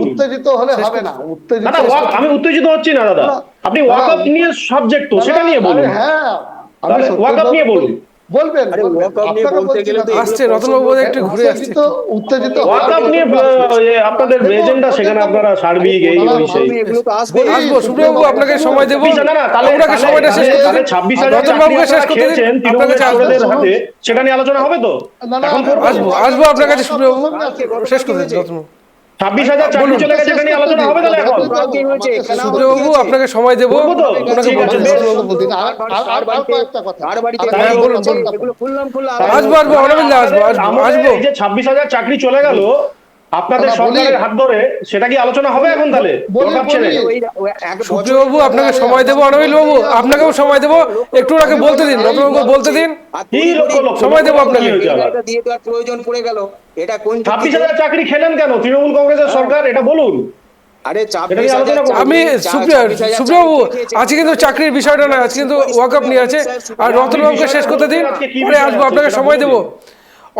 উত্তেজিত হলে হবে না। আমি উত্তেজিত হচ্ছি না দাদা, আপনি ওয়াকফ নিয়ে সাবজেক্ট তো সেটা নিয়ে বলুন। হ্যাঁ, আমি ওয়াকফ নিয়ে বলুন। বলবেন আসছে রতনবাবু একটু ঘুরে আসছে, উত্তেজিত ওয়াকফ নিয়ে আপনাদের এজেন্ডা, সেখানে আপনারা সার্বিক এই আসবো। সুব্রবাবু আপনাকে সময় দেবো, আপনাকে সময়টা শেষ করতে দিন। 26,000 রতনবাবুকে শেষ করতে দিন, আপনার কাছে আসবো। সেটা নিয়ে আলোচনা হবে তো? আসবো আপনার কাছে সুব্রবাবু, শেষ করতে দিন। রতনবাবু 26,000 চাকরি চলে গেছে, সেটা নিয়ে আলোচনা হবে তাহলে? এখন সুব্রবাবু আপনাকে সময় দেবো, ওনাকে বলতে দিন। আসবো অনবিন্দা, আসবো। এই যে 26,000 চাকরি চলে গেল আপনাদের সরকারের হাত ধরে, সেটা কি আলোচনা হবে এখন তাহলে? সুপ্রিয়বাবু আপনাকে সময় দেবো, অনবিল বাবু আপনাকেও সময় দেবো, একটু ওনাকে বলতে দিন, রতনবাবু বলতে দিন, সময় দেবো আপনাকে। প্রয়োজন পড়ে গেল, এটা 26,000 চাকরি খেলেন কেন তৃণমূল কংগ্রেসের সরকার? এটা বলুন। আরে এটা নিয়ে আলোচনা করবো। আমি সুপ্রিয়াবাবু আজকে কিন্তু চাকরির বিষয়টা না, আজকে কিন্তু ওয়াকআপ নিয়ে আছে। আর রতনবাবুকে শেষ করতে দিন, পরে আসবো, আপনাকে সময় দেবো।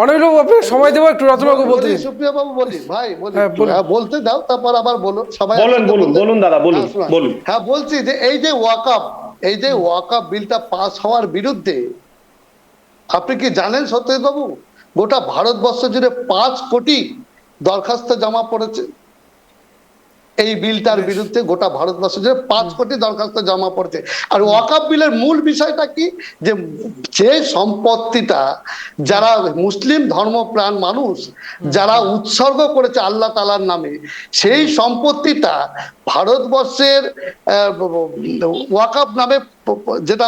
অনিলবাবু আপনাকে সময় দেবো, একটু রতনবাবু বলতে দিন। সুপ্রিয়া বাবু বলি ভাই, বলি হ্যাঁ, বলুন। হ্যাঁ, বলতে দাও, তারপর আবার বলো সবাই। বলুন, বলুন, বলুন দাদা, বলুন, হ্যাঁ, শোনান। বলুন। হ্যাঁ, বলছি যে এই যে ওয়াকআপ বিলটা পাস হওয়ার বিরুদ্ধে আপনি কি জানেন সত্যজিৎ বাবু, গোটা ভারতবর্ষ জুড়ে 5 কোটি দরখাস্ত জমা পড়েছে এই বিলটার বিরুদ্ধে। গোটা ভারতবর্ষ জুড়ে 5 কোটি দরখাস্ত জমা পড়েছে। আর ওয়াকআপ বিলের মূল বিষয়টা কি, যে যে সম্পত্তিটা যারা মুসলিম ধর্মপ্রাণ মানুষ যারা উৎসর্গ করেছে আল্লাহ তাআলার নামে, সেই সম্পত্তিটা ভারতবর্ষের ওয়াকআপ নামে যেটা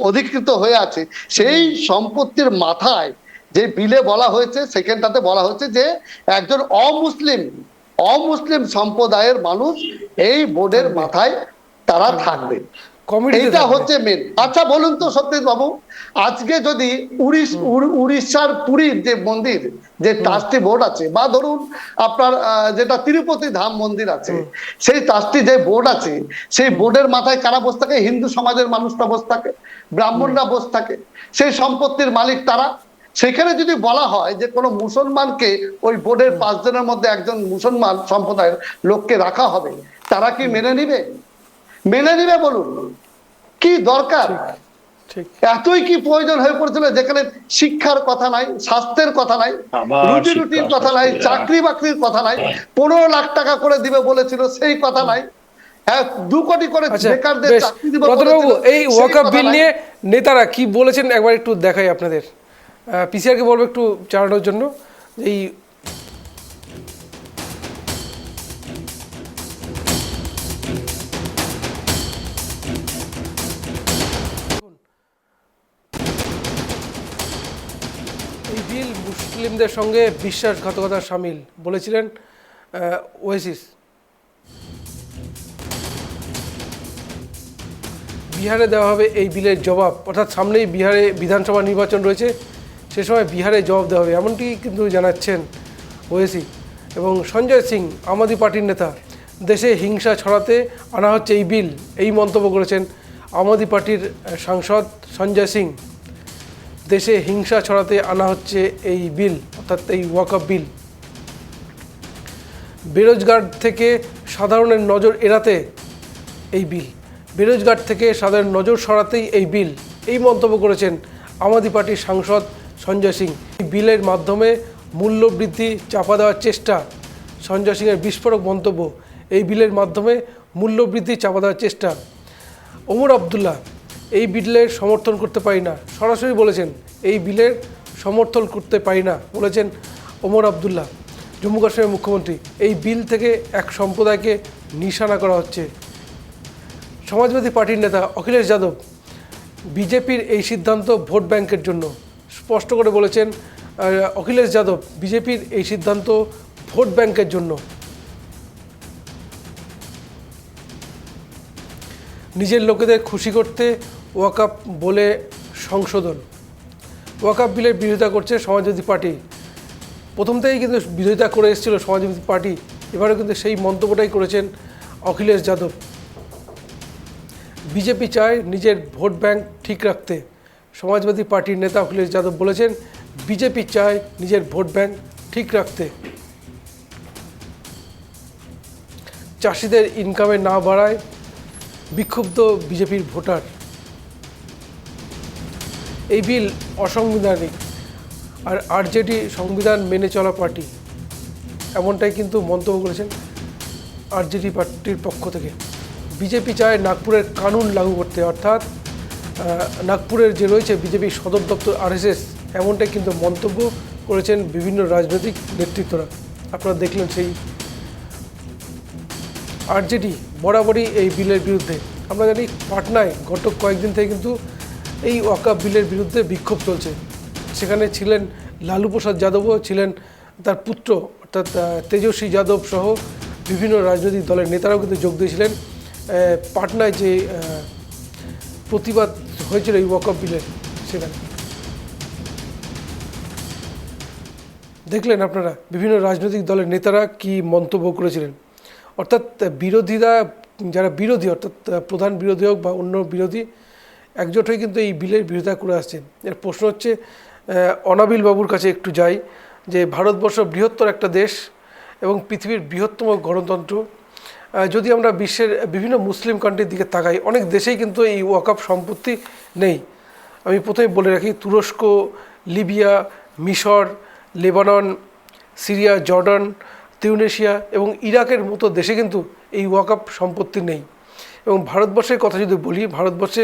অধিকৃত হয়ে আছে, সেই সম্পত্তির মাথায় যে বিলে বলা হয়েছে, সেখানটাতে বলা হয়েছে যে একজন অমুসলিম সম্প্রদায়ের মানুষ এই বোর্ডের মাথায় তারা থাকবে। এইটা হচ্ছে মেন। আচ্ছা বলুন তো সত্যজিৎ বাবু, আজকে যদি উড়িষ্যার পুরীর যে মন্দির, যে ট্রাস্টি বোর্ড আছে, বা ধরুন আপনার যেটা তিরুপতি ধাম মন্দির আছে, সেই ট্রাস্টি যে বোর্ড আছে, সেই বোর্ডের মাথায় কারা বসে থাকে? হিন্দু সমাজের মানুষরা বসে থাকে, ব্রাহ্মণরা বসে থাকে, সেই সম্পত্তির মালিক তারা। সেখানে যদি বলা হয় যে কোনো মুসলমানকে ওই বোর্ডের 5 জনের মধ্যে একজন মুসলমান সম্প্রদায়ের লোককে রাখা হবে, তারা কি মেনে নিবে? মেনে নিবে বলুন? কি দরকার? এতই কি প্রয়োজন হয়ে পড়েছিল, যেখানে শিক্ষার কথা নাই, স্বাস্থ্যের কথা নাই, রুটি রুটির কথা নাই, চাকরি বাকরির কথা নাই, 15 লাখ টাকা করে দিবে বলেছিল, সেই কথা নাই। হ্যাঁ, 2 কোটি করে বেকারদের চাকরি দিবে বলেছিল। এই ওয়াকআপ বিল নিয়ে নেতারা কি বলেছেন একবার একটু দেখাই আপনাদের। পিসিআরকে বলবো একটু চালানোর জন্য। এই বিল মুসলিমদের সঙ্গে বিশ্বাসঘাতকতার সামিল বলেছিলেন ওয়েসিস। বিহারে দেওয়া হবে এই বিলের জবাব, অর্থাৎ সামনেই বিহারে বিধানসভা নির্বাচন রয়েছে, সে সময় বিহারে জবাব দেওয়া হবে, এমনটি কিন্তু জানাচ্ছেন ওয়েসি। এবং সঞ্জয় সিং, আম আদমি পার্টির নেতা, দেশে হিংসা ছড়াতে আনা হচ্ছে এই বিল, এই মন্তব্য করেছেন আম আদমি পার্টির সাংসদ সঞ্জয় সিং। দেশে হিংসা ছড়াতে আনা হচ্ছে এই বিল, অর্থাৎ এই ওয়াকআপ বিল। বেরোজগার থেকে সাধারণের নজর এড়াতে এই বিল, বেরোজগার থেকে সাধারণ নজর সরাতেই এই বিল, এই মন্তব্য করেছেন আম আদমি পার্টির সাংসদ সঞ্জয় সিং। এই বিলের মাধ্যমে মূল্যবৃদ্ধি চাপা দেওয়ার চেষ্টা, সঞ্জয় সিংয়ের বিস্ফোরক মন্তব্য, এই বিলের মাধ্যমে মূল্যবৃদ্ধি চাপা দেওয়ার চেষ্টা। ওমর আবদুল্লাহ, এই বিলের সমর্থন করতে পারি না, সরাসরি বলেছেন এই বিলের সমর্থন করতে পারি না, বলেছেন ওমর আবদুল্লাহ, জম্মু কাশ্মীরের মুখ্যমন্ত্রী। এই বিল থেকে এক সম্প্রদায়কে নিশানা করা হচ্ছে। সমাজবাদী পার্টির নেতা অখিলেশ যাদব, বিজেপির এই সিদ্ধান্ত ভোট ব্যাংকের জন্য, স্পষ্ট করে বলেছেন অখিলেশ যাদব, বিজেপির এই সিদ্ধান্ত ভোট ব্যাংকের জন্য। নিজের লোকেদের খুশি করতে ওয়াকআপ বলে সংশোধন। ওয়াকআপ বিলের বিরোধিতা করছে সমাজবাদী পার্টি, প্রথম থেকেই কিন্তু বিরোধিতা করে এসেছিল সমাজবাদী পার্টি, এবারে কিন্তু সেই মন্তব্যটাই করেছেন অখিলেশ যাদব। বিজেপি চায় নিজের ভোট ব্যাংক ঠিক রাখতে, সমাজবাদী পার্টির নেতা অখিলেশ যাদব বলেছেন বিজেপি চায় নিজের ভোট ব্যাংক ঠিক রাখতে। চাষিদের ইনকামে না বাড়ায় বিক্ষুব্ধ বিজেপির ভোটার। এই বিল অসাংবিধানিক, আর আরজেডি সংবিধান মেনে চলা পার্টি, এমনটাই কিন্তু মন্তব্য করেছেন আরজেডি পার্টির পক্ষ থেকে। বিজেপি চায় নাগপুরের কানুন লাগু করতে, অর্থাৎ নাগপুরের যে রয়েছে বিজেপি সদর দপ্তর আরএসএস, এমনটাই কিন্তু মন্তব্য করেছেন বিভিন্ন রাজনৈতিক নেতৃত্বরা। আপনারা দেখলেন সেই আরজেডি বরাবরই এই বিলের বিরুদ্ধে। আমরা জানি পাটনায় গত কয়েকদিন থেকে কিন্তু এই ওয়াকআপ বিলের বিরুদ্ধে বিক্ষোভ চলছে। সেখানে ছিলেন লালু প্রসাদ যাদবও ছিলেন, তার পুত্র অর্থাৎ তেজস্বী যাদব সহ বিভিন্ন রাজনৈতিক দলের নেতারাও কিন্তু যোগ দিয়েছিলেন পাটনায় যে প্রতিবাদ হয়েছিল এই ওয়াকআপ বিলের। সেখানে দেখলেন আপনারা বিভিন্ন রাজনৈতিক দলের নেতারা কি মন্তব্য করেছিলেন। অর্থাৎ বিরোধীরা, যারা বিরোধী অর্থাৎ প্রধান বিরোধী হোক বা অন্য বিরোধী, একজোট হয়ে কিন্তু এই বিলের বিরোধিতা করে আসছেন। এর প্রশ্ন হচ্ছে, অনাবিল বাবুর কাছে একটু যাই, যে ভারতবর্ষ বৃহত্তর একটা দেশ এবং পৃথিবীর বৃহত্তম গণতন্ত্র। যদি আমরা বিশ্বের বিভিন্ন মুসলিম কান্ট্রির দিকে তাকাই, অনেক দেশেই কিন্তু এই ওয়াকফ সম্পত্তি নেই। আমি প্রথমে বলে রাখি, তুরস্ক, লিবিয়া, মিশর, লেবানন, সিরিয়া, জর্ডান, তিউনেশিয়া এবং ইরাকের মতো দেশে কিন্তু এই ওয়াকফ সম্পত্তি নেই। এবং ভারতবর্ষের কথা যদি বলি, ভারতবর্ষে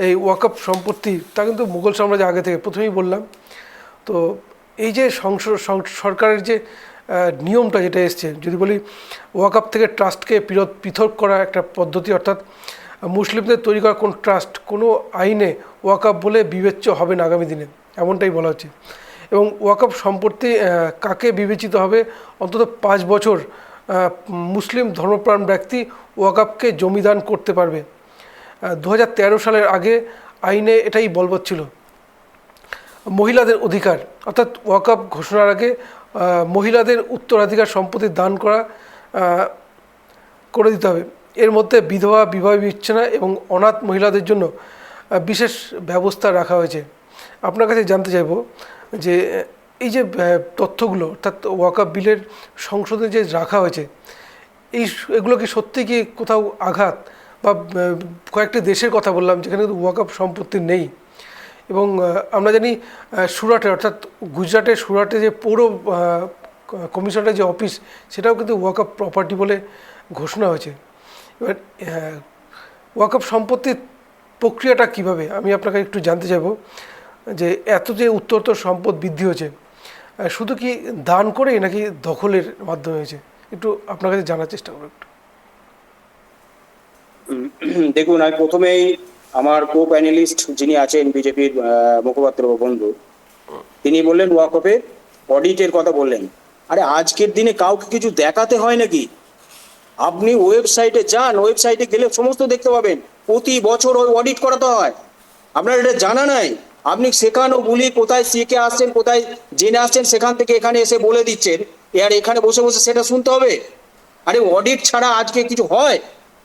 এই ওয়াকফ সম্পত্তি তা কিন্তু মুঘল সাম্রাজ্যের আগে থেকে, প্রথমেই বললাম। তো এই যে সরকারের যে নিয়মটা যেটা এসছে, যদি বলি ওয়াকফ থেকে ট্রাস্টকে পৃথক করা একটা পদ্ধতি, অর্থাৎ মুসলিমদের তৈরি করা কোন ট্রাস্ট কোনো আইনে ওয়াকফ বলে বিবেচ্য হবে না আগামী দিনে, এমনটাই বলা হচ্ছে। এবং ওয়াকফ সম্পত্তি কাকে বিবেচিত হবে, অন্তত 5 বছর মুসলিম ধর্মপ্রাণ ব্যক্তি ওয়াকফকে জমিদান করতে পারবে। 2013 সালের আগে আইনে এটাই বলবৎ ছিল। মহিলাদের অধিকার, অর্থাৎ ওয়াকফ ঘোষণার আগে মহিলাদের উত্তরাধিকার সম্পত্তি দান করে দিতে হবে। এর মধ্যে বিধবা, বিবাহ বিচ্ছিন্ন এবং অনাথ মহিলাদের জন্য বিশেষ ব্যবস্থা রাখা হয়েছে। আপনার কাছে জানতে চাইব যে এই যে তথ্যগুলো, অর্থাৎ ওয়াকফ বিলের সংশোধনে যে রাখা হয়েছে, এগুলো কি সত্যি কি কোথাও আঘাত, বা কয়েকটি দেশের কথা বললাম যেখানে কিন্তু ওয়াকফ সম্পত্তি নেই। এবং আমরা জানি সুরাটে, অর্থাৎ গুজরাটের সুরাটে যে পৌর কমিশনের যে অফিস, সেটাও কিন্তু ওয়াকফ প্রপার্টি বলে ঘোষণা হয়েছে। এবার ওয়াকফ সম্পত্তির প্রক্রিয়াটা কিভাবে, আমি আপনাকে একটু জানতে চাইব যে এত যে উত্তরোত্তর সম্পদ বৃদ্ধি হয়েছে, শুধু কি দান করেই নাকি দখলের মাধ্যমে হয়েছে, একটু আপনার কাছে জানার চেষ্টা করব একটু। দেখুন, আমি প্রথমেই আমার কো প্যানেলিস্ট যিনি আছেন বিজেপির মুখপাত্র বন্ধু, তিনি বললেন ওয়াকফের অডিটের কথা বললেন। আরে আজকের দিনে কাউকে কিছু দেখাতে হয় নাকি? আপনি ওয়েবসাইটে যান, ওয়েবসাইটে গেলে সমস্ত দেখতে পাবেন, প্রতি বছর ওই অডিট করাতে হয়। আপনার এটা জানা নাই? আপনি শেখানো বুলি কোথায় শিখে আসছেন, কোথায় জেনে আসছেন, সেখান থেকে এখানে এসে বলে দিচ্ছেন, আর এখানে বসে বসে সেটা শুনতে হবে? আরে অডিট ছাড়া আজকে কিছু হয়?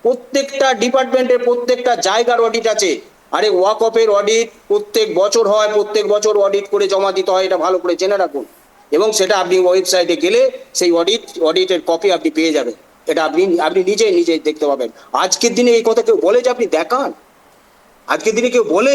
প্রত্যেকটা ডিপার্টমেন্টের প্রত্যেকটা জায়গার অডিট আছে। আরে ওয়াকফের অডিট প্রত্যেক বছর হয়, প্রত্যেক বছর অডিট করে জমা দিতে হয়, এটা ভালো করে জেনে রাখুন। এবং সেটা আপনি ওয়েবসাইটে গেলে সেই অডিটের কপি আপনি পেয়ে যাবেন। এটা আপনি নিজেই দেখতে পাবেন। আজকের দিনে এই কথা কেউ বলে যে আপনি দেখান? আজকের দিনে কেউ বলে?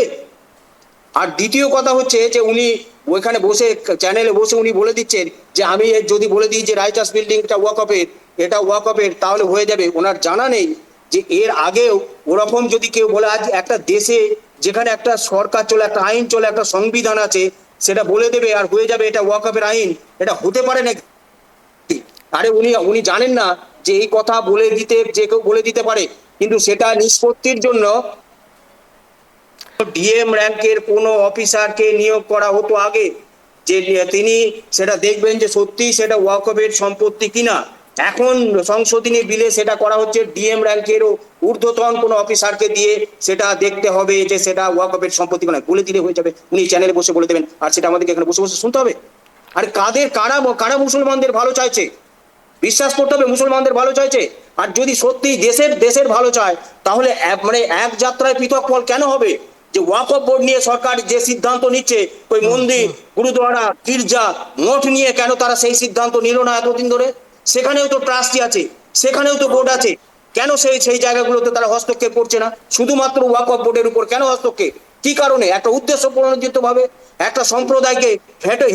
আর দ্বিতীয় কথা হচ্ছে যে উনি ওইখানে বসে চ্যানেলে বসে উনি বলে দিচ্ছেন যে আমি যদি বলে দিই যে রাইটার্স বিল্ডিংটা ওয়াকফের, এটা ওয়াকফের, তাহলে হয়ে যাবে। ওনার জানা নেই যে এর আগেও ওরকম যদি কেউ বলে, আজ একটা দেশে যেখানে একটা সরকার চলে, একটা আইন চলে, একটা সংবিধান আছে, সেটা বলে দেবে আর হয়ে যাবে এটা ওয়াকফের আইন, এটা হতে পারে নাকি? আরে উনি জানেন না যে এই কথা বলে দিতে, যে কেউ বলে দিতে পারে, কিন্তু সেটা নিষ্পত্তির জন্য ডিএম র্যাঙ্কের কোনো অফিসারকে নিয়োগ করা হতো আগে, যে তিনি সেটা দেখবেন যে সত্যি সেটা ওয়াকফের সম্পত্তি কিনা। এখন সংশোধনী বিলে সেটা করা হচ্ছে ডিএম র্যাঙ্কেরও ঊর্ধ্বতন কোনো অফিসারকে দিয়ে সেটা দেখতে হবে যে সেটা ওয়াকফের সম্পত্তি কিনা। বলে দিলে হয়ে যাবে, উনি চ্যানেলে বসে বলে দেবেন, আর সেটা আমাদেরকে এখানে বসে বসে শুনতে হবে। আর কারা মুসলমানদের ভালো চাইছে? বিশ্বাস করতে হবে মুসলমানদের ভালো চাইছে। আর যদি সত্যি দেশের ভালো চায়, তাহলে মানে এক যাত্রায় পৃথক ফল কেন হবে? যে ওয়াকফ বোর্ড নিয়ে সরকার যে সিদ্ধান্ত নিচ্ছে, ওই মন্দির, গুরুদ্বারা, গির্জা, মঠ নিয়ে কেন তারা সেই সিদ্ধান্ত নিল না এতদিন ধরে? সেখানেও তো ট্রাস্টি আছে, সেখানেও তো বোর্ড আছে, কেন সেই জায়গাগুলোতে তারা হস্তক্ষেপ করছে না? শুধুমাত্র ওয়াকফ বোর্ডের উপর কেন হস্তক্ষেপ? কি কারণে? একটা উদ্দেশ্য প্রণোদিত ভাবে একটা সম্প্রদায়কে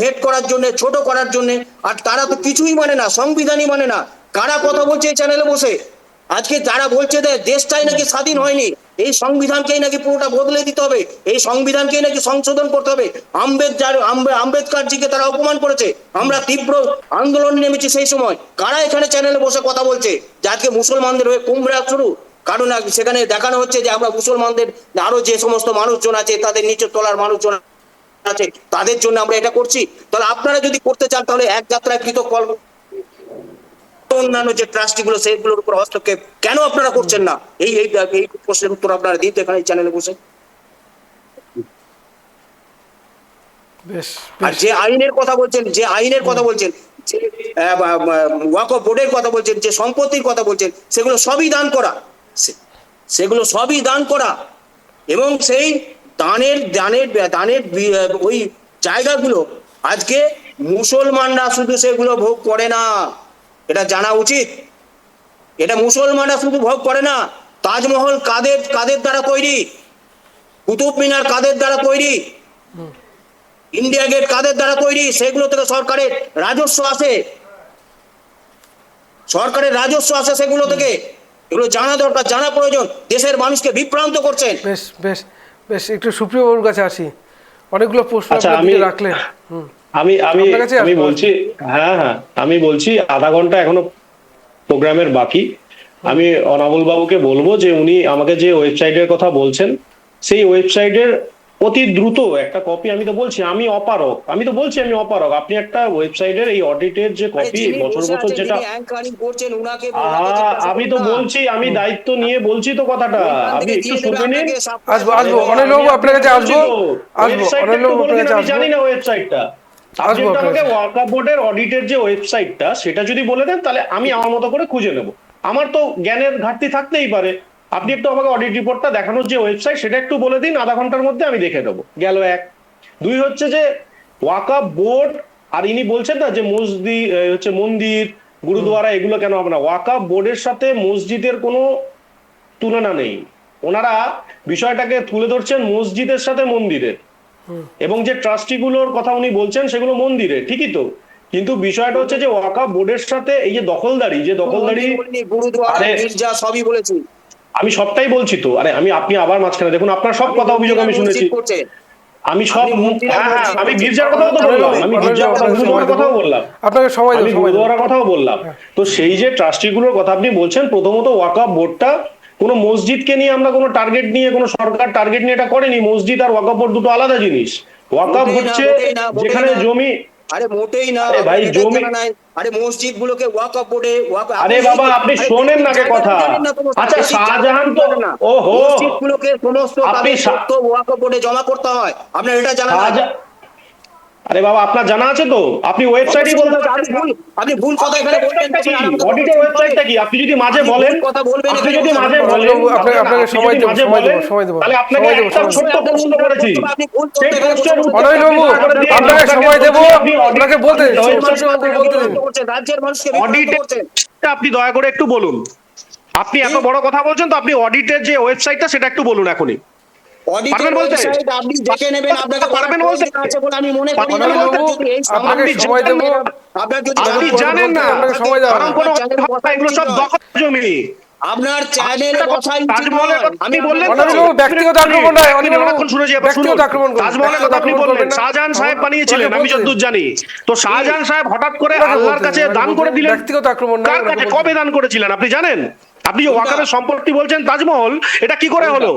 হেড করার জন্য, ছোট করার জন্য। আর তারা তো কিছুই মানে না, সংবিধানই মানে না। কারা কথা বলছে এই চ্যানেলে বসে? আজকে যারা বলছে যে দেশটাই নাকি স্বাধীন হয়নি, এই সংবিধানকেই নাকি পুরোটা বদলে দিতে হবে, এই সংবিধানকেই নাকি সংশোধন করতে হবে। আম্বেদকরজিকে তারা অপমান করেছে, আমরা তীব্র আন্দোলনে নেমেছি সেই সময়। কারা এখানে চ্যানেলে বসে কথা বলছে যে আজকে মুসলমানদের হয়ে কুমড়া শুরু? কারণ সেখানে দেখানো হচ্ছে যে আমরা মুসলমানদের আরো যে সমস্ত মানুষজন আছে, তাদের নিচের তলার মানুষজন আছে, তাদের জন্য আমরা এটা করছি। তাহলে আপনারা যদি করতে চান, তাহলে এক যাত্রায় পৃথক ফল। অন্যান্য যে ট্রাস্টি গুলো, সেগুলোর উপর হস্তক্ষেপ কেন আপনারা করছেন না? এই প্রশ্নের উত্তর আপনারা দিন এখানে চ্যানেলে বসে। আর যে আইনের কথা বলছেন, ওয়াকফ বোর্ডের কথা বলছেন, যে সম্পত্তির কথা বলছেন, সেগুলো সবই দান করা, সেগুলো সবই দান করা। এবং সেই দানের দানের দানের ওই জায়গাগুলো আজকে মুসলমানরা শুধু সেগুলো ভোগ করে না, এটা জানা উচিত। এটা মুসলমানরা শুধু ভোগ করে না, তাজমহল কাদের কাদের দ্বারা তৈরি, কুতুব মিনার কাদের দ্বারা তৈরি, ইন্ডিয়া গেট কাদের দ্বারা তৈরি, সেগুলো থেকে সরকারের রাজস্ব আসে, সরকারের রাজস্ব আসে সেগুলো থেকে। এগুলো জানা দরকার, জানা প্রয়োজন। দেশের মানুষকে বিভ্রান্ত করছেন। বেশ বেশ বেশ, একটু সুপ্রিয় বাবুর কাছে আসি। অনেকগুলো প্রশ্ন আচ্ছা, আপনার দিকে রাখলেন। আমি আমি আপনার কাছে আমি আসবো। বলছি, হ্যাঁ, আমি বলছি আধা ঘন্টা এখনো প্রোগ্রামের বাকি। আমি অনাবল বাবুকে বলবো যে উনি আমাকে যে ওয়েবসাইটের কথা বলছেন, সেই ওয়েবসাইটের অতি দ্রুত একটা কপি, আমি তো বলছি আমি অপারক, আমি তো বলছি আমি অপারক, আপনি একটা ওয়েবসাইটের এই অডিটের যে কপি বছর বছর যেটা, আমি তো বলছি, আমি দায়িত্ব নিয়ে বলছি তো কথাটা, আপনি একটু শুনে নিন। আসবো আসবো, অনিল বাবু আপনার কাছে আসবো, আসবো অনিল বাবু আপনার কাছে আমি আসবো। জানি না ওয়েবসাইটটা, আপনি আসবো একটু আপনার আমাকে কাছে। ওয়াকফ বোর্ডের অডিটের যে ওয়েবসাইটটা সেটা যদি বলে দেন, তাহলে আমি আমার মতো করে খুঁজে নেব। আমার তো জ্ঞানের ঘাটতি থাকতেই পারে, আপনি একটু আমাকে অডিট রিপোর্টটা দেখানোর যে ওয়েবসাইট সেটা একটু বলে দিন, আধা ঘন্টার মধ্যে আমি দেখে দেবো। গেল এক। দুই হচ্ছে যে ওয়াকফ বোর্ড, আর ইনি বলছেন না যে মসজিদ হচ্ছে মন্দির গুরুদুয়ারা এগুলো কেন হবে না, ওয়াকফ বোর্ডের সাথে মসজিদের কোনো তুলনা নেই। ওনারা বিষয়টাকে তুলে ধরছেন মসজিদের সাথে মন্দিরের, এবং যে ট্রাস্টি গুলোর কথা উনি বলছেন সেগুলো মন্দিরে, ঠিকই তো, কিন্তু বিষয়টা হচ্ছে যে ওয়াকফ বোর্ডের সাথে এই যে দখলদারি, আরে গির্জা সবই বলেছি। আমি সবটাই বলছি তো, আরে আপনি আবার মাঝখানে দেখুন, আপনার সব কথা অভিযোগ আমি শুনেছি, আমি সব, হ্যাঁ, আমি গির্জার কথাও তো বললাম, আমি গির্জার কথা, গুরুদুয়ারার কথাও বললাম, আপনাকে সময় দেবো, আমি সময় দেবো। গুরুদুয়ারার কথাও বললাম। তো সেই যে ট্রাস্টি গুলোর কথা আপনি বলছেন, প্রথমত ওয়াকফ বোর্ডটা কোনো মসজিদকে নিয়ে আমরা কোনো টার্গেট নিয়ে, কোনো সরকার টার্গেট নিয়ে এটা করেনি। মসজিদ আর ওয়াকফ বোর্ড দুটো আলাদা জিনিস। ওয়াকফ হচ্ছে যেখানে জমি, আরে মোটেই না, আরে ভাই জমি, আরে মসজিদ গুলোকে ওয়াকফ বোর্ডে, আরে বাবা আপনি শোনেন না কে কথা। আচ্ছা শাহজাহান তো, ওহো, মসজিদ গুলোকে সমস্ত আপনি তথ্য ওয়াকফ বোর্ডে জমা করতে হয়, আপনার এটা জানা না? আরে বাবা আপনার জানা আছে তো, আপনি ওয়েবসাইটই বলতে আপনি ভুল কথা এখানে বলছেন। অডিটের ওয়েবসাইটটা কি, আপনি যদি মাঝে বলেন, আপনি যদি মাঝে বলেন, আপনাকে সময় দেবো, সময় দেবো, সময় দেবো, তাহলে আপনাকে সময় দেবো, একটা সময় ছোট্ট প্রশ্ন করেছি, সেই প্রশ্নের উত্তর অনিল বাবু আপনাকে সময় দেবো, আপনাকে বলতে দিন, বলতে দিন। রাজ্যের মানুষকে অডিটটা আপনি দয়া করে একটু বলুন, আপনি এত বড় কথা বলছেন তো, আপনি অডিটের যে ওয়েবসাইটটা সেটা একটু বলুন এখনই। পারবেন বলতে? আপনি দেখে নেবেন, আপনাকে পারবেন বলতে? আছে বলে আমি মনে করি না। অনিল বাবু আপনাকে সময় দেবো, আপনার যদি আপনি জানেন না, আপনাকে সময় দেওয়া কারণ কোনো এগুলো সব দখল জমি। আপনার চ্যানেলে বসাই উচিত তাজমহলের কথা আপনি বললেন তো? অনিল বাবু ব্যক্তিগত আক্রমণ নয়, অনিল বাবু অনেকক্ষণ শুনেছি, এবার শুনুন। ব্যক্তিগত আক্রমণ করুন, তাজমহলের কথা আপনি বললেন, শাহজাহান সাহেব বানিয়েছিলেন, আমি যতদূর জানি। তো শাহজাহান সাহেব হঠাৎ করে আল্লাহর কাছে দান করে দিলেন, ব্যক্তিগত আক্রমণ নয়, কার কাছে কবে দান করেছিলেন আপনি জানেন? আপনি যে ওয়াকফের সম্পত্তি বলছেন তাজমহল, এটা কি করে হলো?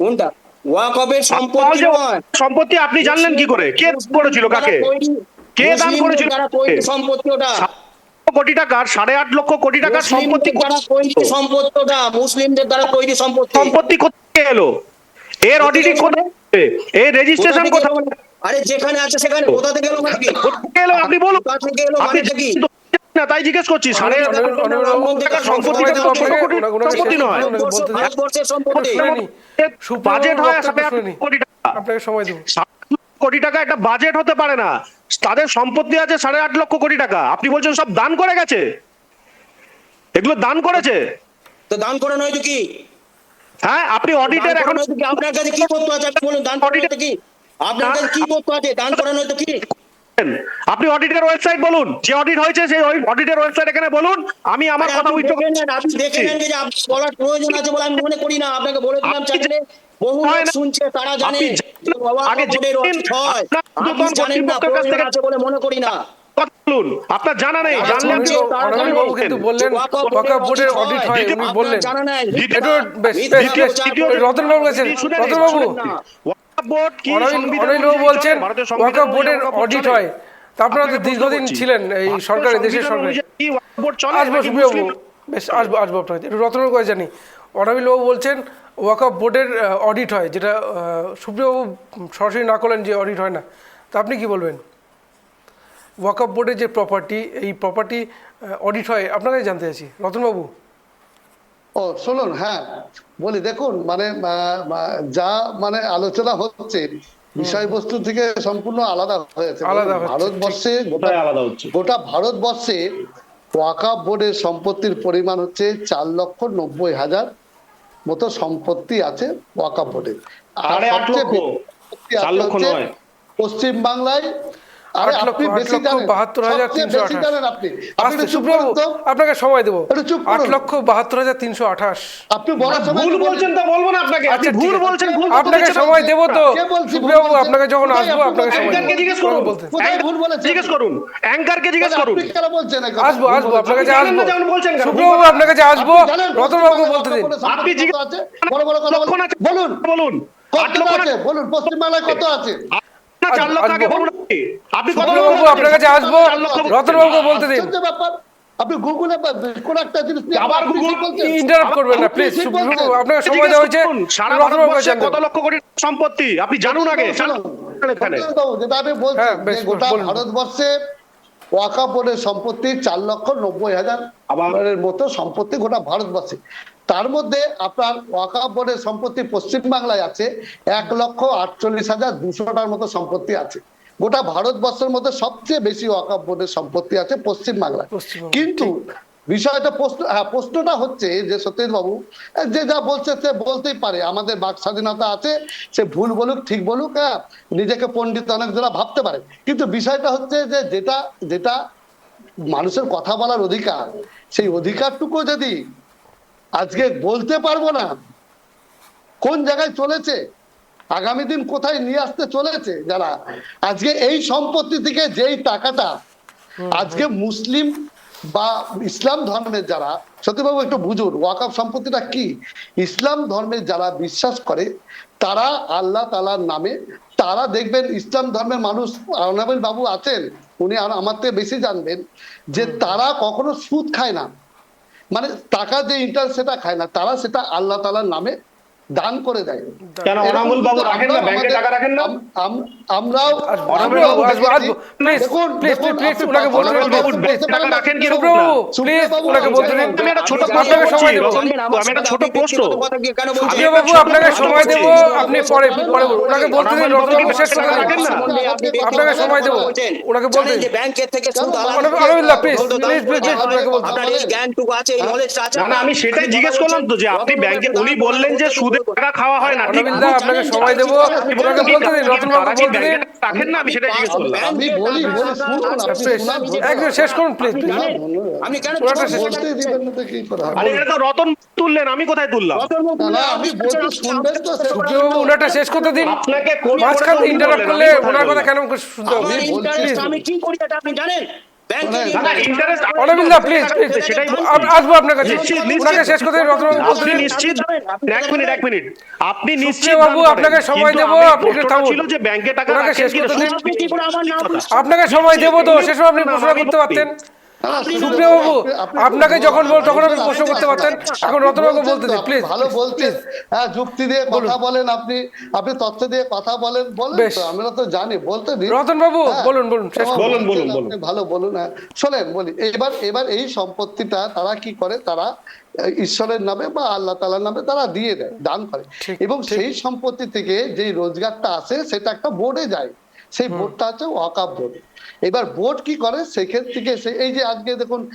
কোনটা ওয়াকফের সম্পত্তি নয়, সম্পত্তি আপনি জানলেন কি করে? কে করেছিল, কাকে, কে দান করেছিল? সম্পত্তি ওটা কোটি টাকার, 8.5 লক্ষ কোটি টাকার সম্পত্তি, সম্পত্তি ওটা মুসলিমদের দ্বারা তৈরি সম্পত্তি। সম্পত্তি কোথায় এলো? এর অডিটিং কোথায়? এর রেজিস্ট্রেশন কোথায়? আরে যেখানে আছে সেখানে, কোথা থেকে এলো মানে কি? কোথায় এলো আপনি বলুন। কোথা থেকে এলো আপনি মানে কি? না তাই জিজ্ঞেস করছি, 8.5 টাকার সম্পত্তি সম্পত্তি নয়, ভারতবর্ষের সম্পত্তি। বাজেট হয় 8.5 কোটি টাকা, আপনাকে সময় দেবো। 7 কোটি টাকা একটা বাজেট হতে পারে না, তাদের সম্পত্তি আছে 8.5 লক্ষ কোটি টাকা। আপনি বলছেন সব দান করে গেছে, এগুলো দান করেছে, তো দান করে নয় তো কি? হ্যাঁ আপনি অডিটের এখন, আপনার কাছে কি তথ্য আছে আপনি বলুন, দান করে নয় তো কি? আপনার কাছে কি তথ্য আছে, দান করে নয় তো কি? আপনি অডিটের ওয়েবসাইট বলুন, যে অডিট হয়েছে সেই অডিটের ওয়েবসাইট এখানে বলুন, আমি আমার কথা উইথড্র আপনি দেখে নেন যে আপনি বলার প্রয়োজন আছে বলে আমি মনে করি না। আপনাকে বলে দিলাম চ্যানেলে বহু লোক শুনছে, তারা জানে যে আগে বোর্ডের অডিট হয়, আপনি জানেন না, প্রয়োজন আছে বলে মনে করি না। কথা বলুন, আপনার জানা নেই, জানলে আপনি অনিল বাবু কিন্তু বললেন ওয়াকফ বোর্ডের অডিট হয়, উনি বললেন। জানা নাই, একটু বেশ রতন বাবু গেছেন, রতন বাবু অনিল বাবু বলছেন ওয়াকফ বোর্ডের অডিট হয়, তা আপনারা তো দীর্ঘদিন ছিলেন এই সরকারে, দেশের সরকারে। আসবো সুপ্রিয় বাবু, বেশ আসবো আসবো আপনার কাছে, একটু রতনের করে জানি। অনাবিল বাবু বলছেন ওয়াকফ বোর্ডের অডিট হয়, যেটা সুপ্রিয় বাবু সরাসরি না করলেন যে অডিট হয় না, তা আপনি কি বলবেন? ওয়াকফ বোর্ডের যে প্রপার্টি, এই প্রপার্টি অডিট হয়, আপনার কাছে জানতে চাইছি রতনবাবু। ও শুনুন, হ্যাঁ বলি, দেখুন মানে যা মানে আলোচনা হচ্ছে বিষয়বস্তু থেকে সম্পূর্ণ আলাদা হয়েছে। আলাদা হচ্ছে, ভারতবর্ষে কোথায় আলাদা হচ্ছে? গোটা ভারতবর্ষে ওয়াকফ বোর্ডের সম্পত্তির পরিমাণ হচ্ছে 4,90,000 মতো সম্পত্তি আছে ওয়াকফ বোর্ডের। আর 8.5 সবচেয়ে লক্ষ, বেশি 4 লক্ষ হচ্ছে নয়। পশ্চিম বাংলায়। আরে 8 লক্ষ, আপনি বেশি জানেন, 8,72,328 সবচেয়ে বেশি জানেন আপনি। আপনি আস্তে একটু চুপ সুব্রবাবু, করুন তো, আপনাকে সময় দেবো। একটু চুপ করুন। 8,72,328। আপনি বড় সময় ভুল বলছেন তা বলবো না আপনাকে, আপনি আচ্ছা, ঠিক ভুল আছে। বলছেন, ভুল তথ্য আপনাকে দিচ্ছেন। সময় দেবো তো কে বলছি ভুল সুব্রবাবু, বলছে? আপনাকে যখন কোথায় আসবো আপনি আপনাকে বলছেন? সময় অ্যাঙ্কারকে দেবো। জিজ্ঞেস করুন, বলতে কোথায় ভুল বলেছেন? জিজ্ঞেস করুন, অ্যাঙ্কারকে জিজ্ঞেস করুন। আপনি কেন বলছেন এই কথা? আসবো আসবো, আপনার কাছে জানেন আসবো না যেমন বলছেন কেন? সুব্রবাবু, আপনার কাছে আসবো। আপনি জানেন রতনবাবুকে পশ্চিমবাংলায় বলতে দিন। কত আপনি সম্পত্তি জিজ্ঞেস আছে? বড় বড় কথা লক্ষ না, বলুন। বলুন। 8 কত লক্ষ না, আছে বলুন, পশ্চিমবাংলায় কত আছে? 4 লক্ষ আগে বলুন। আপনি কত লক্ষ সুব্রবাবু, আপনার কাছে আসবো। 4 লক্ষ। রতনবাবুকে বলতে দিন। আশ্চর্য ব্যাপার, আপনি গুগলে কোন একটা জিনিস নিয়ে আবার আপনি গুগল ঠিক বলছেন। ইন্টারাপ্ট করবেন না আপনি প্লিজ ঠিক বলছেন। সুব্রবাবু, আপনাকে সময় জিজ্ঞেস দেওয়া হয়েছে। করুন, সারা রতনবাবুকে ভারতবর্ষে জানতে কত লক্ষ কোটি সম্পত্তি আপনি জানুন আগে। শুনুন, এখানে বাবু, যেটা আমি বলছি হ্যাঁ, বেশ, যে গোটা বলুন। ভারতবর্ষে ওয়াকফ বোর্ডের সম্পত্তি 4,90,000 আবার- মতো সম্পত্তি গোটা ভারতবর্ষে। তার মধ্যে আপনার ওয়াকফ বোর্ডের সম্পত্তি পশ্চিম বাংলায় আছে 1,48,200টার মতো সম্পত্তি আছে। গোটা ভারতবর্ষের মধ্যে সবচেয়ে বেশি ওয়াকফ বোর্ডের সম্পত্তি আছে পশ্চিম বাংলায়। পশ্চিমবঙ্গে, কিন্তু বিষয়টা প্রশ্নটা হচ্ছে যে সত্যজিৎ বাবু যে যা বলছে সে বলতেই পারে, আমাদের বাক স্বাধীনতা আছে, সে ভুল বলুক ঠিক বলুক, হ্যাঁ, নিজেকে পণ্ডিত অনেক যারা ভাবতে পারে। কিন্তু বিষয়টা হচ্ছে যে যেটা যেটা মানুষের কথা বলার অধিকার, সেই অধিকারটুকু যদি আজকে বলতে পারবো না কোন জায়গায় চলেছে, আগামী দিন কোথায় নিয়ে আসতে চলেছে যারা, আজকে এই সম্পত্তি থেকে যেই টাকাটা আজকে মুসলিম বা ইসলাম ধর্মের যারা, সত্যবাবু একটু বুঝুন ওয়াকফ সম্পত্তিটা কি। ইসলাম ধর্মের যারা বিশ্বাস করে তারা আল্লাহ তাআলার নামে, তারা দেখবেন ইসলাম ধর্মের মানুষ, আনাবিল বাবু আছেন, উনি আমার থেকে বেশি জানবেন, যে তারা কখনো সুদ খায় না, মানে টাকা যে ইন্টারেস্ট সেটা খায় না, তারা সেটা আল্লাহ তাআলার নামে দান করে দেয়। কেন অনামুল বাবু রাখেন না, ব্যাংকে টাকা রাখেন না? আমরাও সুব্রবাবু, আসবো আসবো প্লিজ দেখুন, প্লিজ দেখুন, প্লিজ আপনি ওনাকে বলতে দিন। অনামুল বাবু ব্যাংকে টাকা রাখেন কি রকম না? সুব্রবাবু প্লিজ ওনাকে বলতে দিন। আমি একটা ছোট প্রশ্ন আপনাকে করছি, সময় দেবো। আমি একটা ছোট প্রশ্ন। সুব্রবাবু, আপনাকে সময় দেবো, আপনি পরে পরে বলুন। ওনাকে বলতে দিন, রতনবাবু শেষ করে দিন। আপনাকে সময় দেবো, ওনাকে বলতে দিন। ব্যাংকের থেকে সুদ আনাবিল্লাহ প্লিজ প্লিজ প্লিজ ওনাকে বলতে দিন। আপনার এই জ্ঞানটুকু আছে, এই নলেজটা আছে। না, আমি সেটাই জিজ্ঞেস করলাম তো, যে আপনি ব্যাংকে, উনি বললেন যে সুদে টাকা খাওয়া হয় না, ঠিক? আনাবিল্লাহ, আপনাকে সময় দেবো, ওনাকে বলতে দিন। রতনবাবু তারা কি বলতে দিন। ব্যাংকে রাখেন না? আমি সেটাই জিজ্ঞেস করলাম। আমি বলি শুনুন, আপনি প্লিজ শোনার জন্য- একদম শেষ করুন প্লিজ প্লিজ। আপনি কেন ওনাটা শেষ বলতে দিবেন না তো কি করে হবে? আরে এটা তো রতন তুললেন, আমি কোথায় তুললাম? না, না, আমি বলতে শুনবেন তো সে- সুব্রবাবু, ওনাটা শেষ করতে দিন। আপনাকে কোট করে মাঝখান তো উনি ইন্টারাপ্ট বললেন, করলে আমি কোথায় ওনার কথা বললাম? কেন শুনতে হবে? আমার আমি বলছি- ইন্টারেস্ট আমি কি করি এটা আপনি জানেন? ব্যাংকে না, না, না, interest- অনাবিল্লাহ প্লিজ প্লিজ সেটাই আসবো আপনার কাছে। ওনাকে শেষ করতে দিন, রতনবাবু বলতে আপনি দিন। নিশ্চিত? এক মিনিট, আপনি নিশ্চিত সুপ্রিয় বাবু, দান করেন। আপনাকে সময় কিন্তু দেবো, আমি আপনি একটু প্রশ্নটা থামুন। ছিল যে ব্যাংকে টাকা ওনাকে রাখেন শেষ কি না? করতে দিন। আপনি কি করে আমার নাম আপনাকে সময় দেবো তো, সে সময় আপনি প্রশ্ন করতে পারতেন। সুপ্রিয় বাবু, আপনাকে যখন বল তখন আপনি প্রশ্ন করতে পারতেন। এখন রতনবাবু বলতে দিন আপনি প্লিজ। ভালো বলছেন, হ্যাঁ, যুক্তি দিয়ে কথা বলেন, আপনি আপনি তথ্য দিয়ে কথা বলেন, বলেন বেশ। তো, আমরা তো জানি, বলতে দিন। রতনবাবু হ্যাঁ, বলুন বলুন শেষ করুন। বলুন, বলুন, বলুন। আপনি ভালো বলুন, হ্যাঁ। শোনেন বলি, এবার এই সম্পত্তিটা তারা কি করে, তারা ঈশ্বরের নামে বা আল্লাহ তাআলার নামে তারা দিয়ে দেয়, দান করে। ঠিক, এবং সেই সম্পত্তি থেকে যেই রোজগারটা আসে সেটা একটা বোর্ডে যায়, সেই বোর্ডটা হচ্ছে ওয়াকফ বোর্ড। এবার বোর্ড কি করে, সেখান থেকে এই যে আজকে দেখুন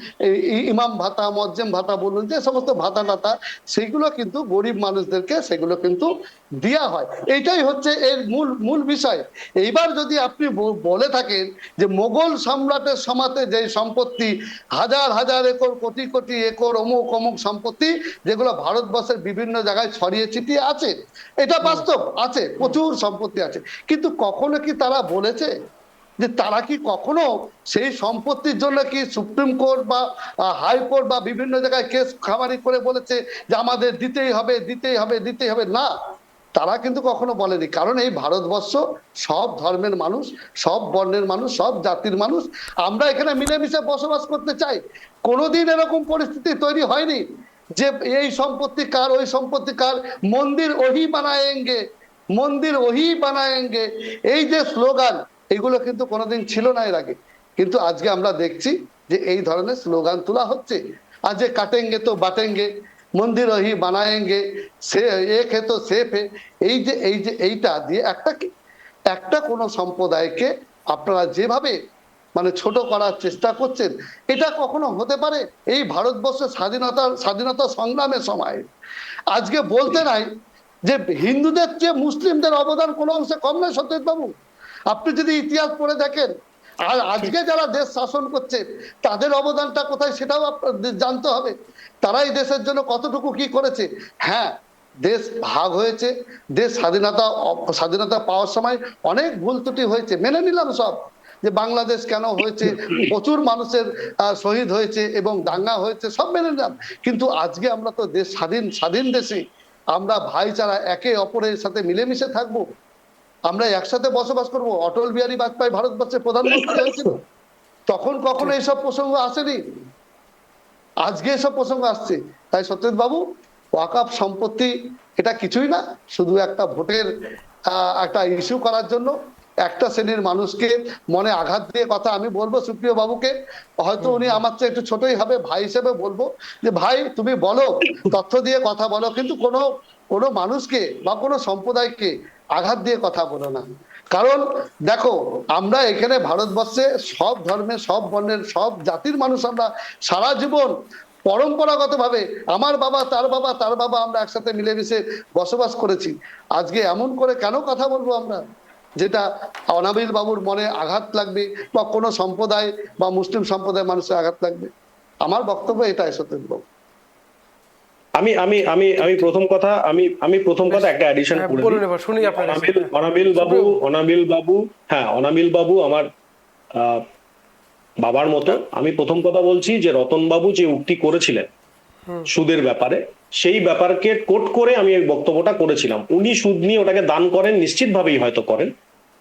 ইমাম ভাতা, মজ্জেম ভাতা বলুন, যে সমস্ত ভাতা টাতা, সেগুলো কিন্তু গরিব মানুষদেরকে সেগুলো কিন্তু দেয়া হয়। এইটাই হচ্ছে এর মূল বিষয়। এইবার যদি আপনি বলে থাকেন যে মোগল সম্রাটের সমাতে যে সম্পত্তি হাজার হাজার একর, কোটি কোটি একর, অমুক অমুক সম্পত্তি, যেগুলো ভারতবর্ষের বিভিন্ন জায়গায় ছড়িয়ে ছিটিয়ে আছে, এটা বাস্তব আছে, প্রচুর সম্পত্তি আছে। কিন্তু কখনো কি তারা বলেছে যে তারা কি কখনো সেই সম্পত্তির জন্য কি সুপ্রিম কোর্ট বা হাইকোর্ট বা বিভিন্ন জায়গায় কেস খামারি করে বলেছে যে আমাদের দিতেই হবে দিতেই হবে দিতেই হবে? না, তারা কিন্তু কখনো বলেনি। কারণ এই ভারতবর্ষ সব ধর্মের মানুষ, সব বর্ণের মানুষ, সব জাতির মানুষ, আমরা এখানে মিলেমিশে বসবাস করতে চাই। কোনোদিন এরকম পরিস্থিতি তৈরি হয়নি যে এই সম্পত্তি কার, ওই সম্পত্তি কার, মন্দির ওহি বানায়েঙ্গে, মন্দির ওহি বানায়েঙ্গে, এই যে স্লোগান, এগুলো কিন্তু কোনোদিন ছিল না এর আগে। কিন্তু আজকে আমরা দেখছি যে এই ধরনের স্লোগান তোলা হচ্ছে, আর যে কাটেঙ্গে তো বাটেঙ্গে, মন্দির ওহি বানায়েঙ্গে, সে এক হে তো সেফ হে, এই যে এইটা দিয়ে একটা কোনো সম্প্রদায়কে আপনারা যেভাবে মানে ছোট করার চেষ্টা করছেন, এটা কখনো হতে পারে? এই ভারতবর্ষের স্বাধীনতা সংগ্রামের সময় আজকে বলতে নাই যে হিন্দুদের চেয়ে মুসলিমদের অবদান কোনো অংশে কম নয়। সত্যজিৎ বাবু, আপনি যদি ইতিহাস পড়ে দেখেন, আর আজকে যারা দেশ শাসন করছে তাদের অবদানটা কোথায় সেটাও জানতে হবে। তারা এই দেশের জন্য কতটুকু কি করেছে। হ্যাঁ, দেশ ভাগ হয়েছে, দেশ স্বাধীনতা পাওয়ার সময় অনেক ভুল ত্রুটি হয়েছে, মেনে নিলাম সব, যে বাংলাদেশ কেন হয়েছে, প্রচুর মানুষের শহীদ হয়েছে এবং দাঙ্গা হয়েছে, সব মেনে নিলাম। কিন্তু আজকে আমরা তো দেশ স্বাধীন দেশে আমরা ভাইচারা একে অপরের সাথে মিলেমিশে থাকবো, আমরা একসাথে বসবাস করব। অটল বিহারী বাজপেয়ী ভারতবর্ষের প্রধানমন্ত্রী হয়েছিল, তখন কখনো এইসব প্রসঙ্গ আসেনি, আজকে এসব প্রসঙ্গ আসছে। তাই সত্যজিৎ বাবু, ওয়াকফ সম্পত্তি এটা কিছুই না, শুধু একটা ভোটের একটা ইস্যু করার জন্য একটা শ্রেণীর মানুষকে মনে আঘাত দিয়ে কথা। আমি বলবো সুপ্রিয় বাবুকে, হয়তো উনি আমার চেয়ে একটু ছোটই হবে, ভাই হিসেবে বলবো যে ভাই তুমি বলো, তথ্য দিয়ে কথা বলো, কিন্তু কোনো মানুষকে বা কোনো সম্প্রদায়কে আঘাত দিয়ে কথা বলো না। কারণ দেখো, আমরা এখানে ভারতবর্ষে সব ধর্মের, সব বর্ণের, সব জাতির মানুষ আমরা সারা জীবন পরম্পরাগত ভাবে আমার বাবা তার বাবা তার বাবা আমরা একসাথে মিলেমিশে বসবাস করেছি। আজকে এমন করে কেন কথা বলবো আমরা যেটা অনাবিল বাবুর মনে আঘাত লাগবে বা কোনো সম্প্রদায় বা মুসলিম সম্প্রদায়ের মানুষের আঘাত লাগবে? আমার বক্তব্য এটাই সত্যজিৎ বাবু। আমি আমি আমি আমি প্রথম কথা একটা অ্যাডিশন করে বলুন এবার শুনি আপনার কাছে। অনাবিল বাবু, হ্যাঁ অনাবিল বাবু আমার বাবার মতো। আমি প্রথম কথা বলছি যে রতন বাবু যে উক্তি করেছিলেন সুদের ব্যাপারে, সেই ব্যাপারকে কোট করে আমি এই বক্তব্যটা করেছিলাম। উনি সুদ নিয়ে ওটাকে দান করেন, নিশ্চিতভাবেই হয়তো করেন,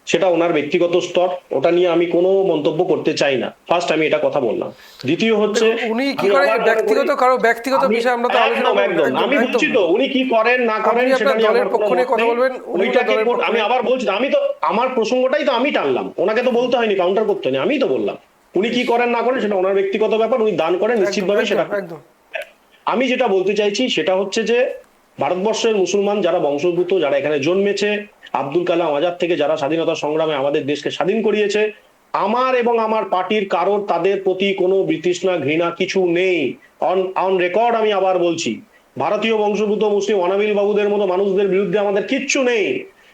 সেটা ওনার ব্যক্তিগত স্তর, ওটা নিয়ে আমি কোনো মন্তব্য করতে চাই না। ফার্স্ট আমি এটা কথা বললাম। দ্বিতীয় হচ্ছে উনি কি করে ব্যক্তিগত বিষয় আমরা তো আলোচনা করব। একদম আমি বুঝছি তো উনি কি করেন না করেন সেটা নিয়ে আমার পক্ষ নিয়ে কথা বলবেন। আমি আবার বলছি, আমি তো আমার প্রসঙ্গটাই তো আমি টানলাম, ওনাকে তো বলতে হয়নি, কাউন্টার করতে হয়নি, আমি তো বললাম উনি কি করেন না করেন সেটা ওনার ব্যক্তিগত ব্যাপার, উনি দান করেন নিশ্চিতভাবে সেটা। আমি যেটা বলতে চাইছি সেটা হচ্ছে যে ভারতবর্ষের মুসলমান যারা বংশোদ্ভূত, যারা এখানে জন্মেছে, আব্দুল কালাম আজাদ থেকে যারা স্বাধীনতা সংগ্রামে আমাদের দেশকে স্বাধীন করিয়েছে, আমার এবং আমার পার্টির কারোর তাদের প্রতি কোনো বিতৃষ্ণা ঘৃণা কিছু নেই। অন রেকর্ড আমি আবার বলছি, ভারতীয় বংশোদ্ভূত মুসলিম অনাবিল বাবুদের মতো মানুষদের বিরুদ্ধে আমাদের কিচ্ছু নেই।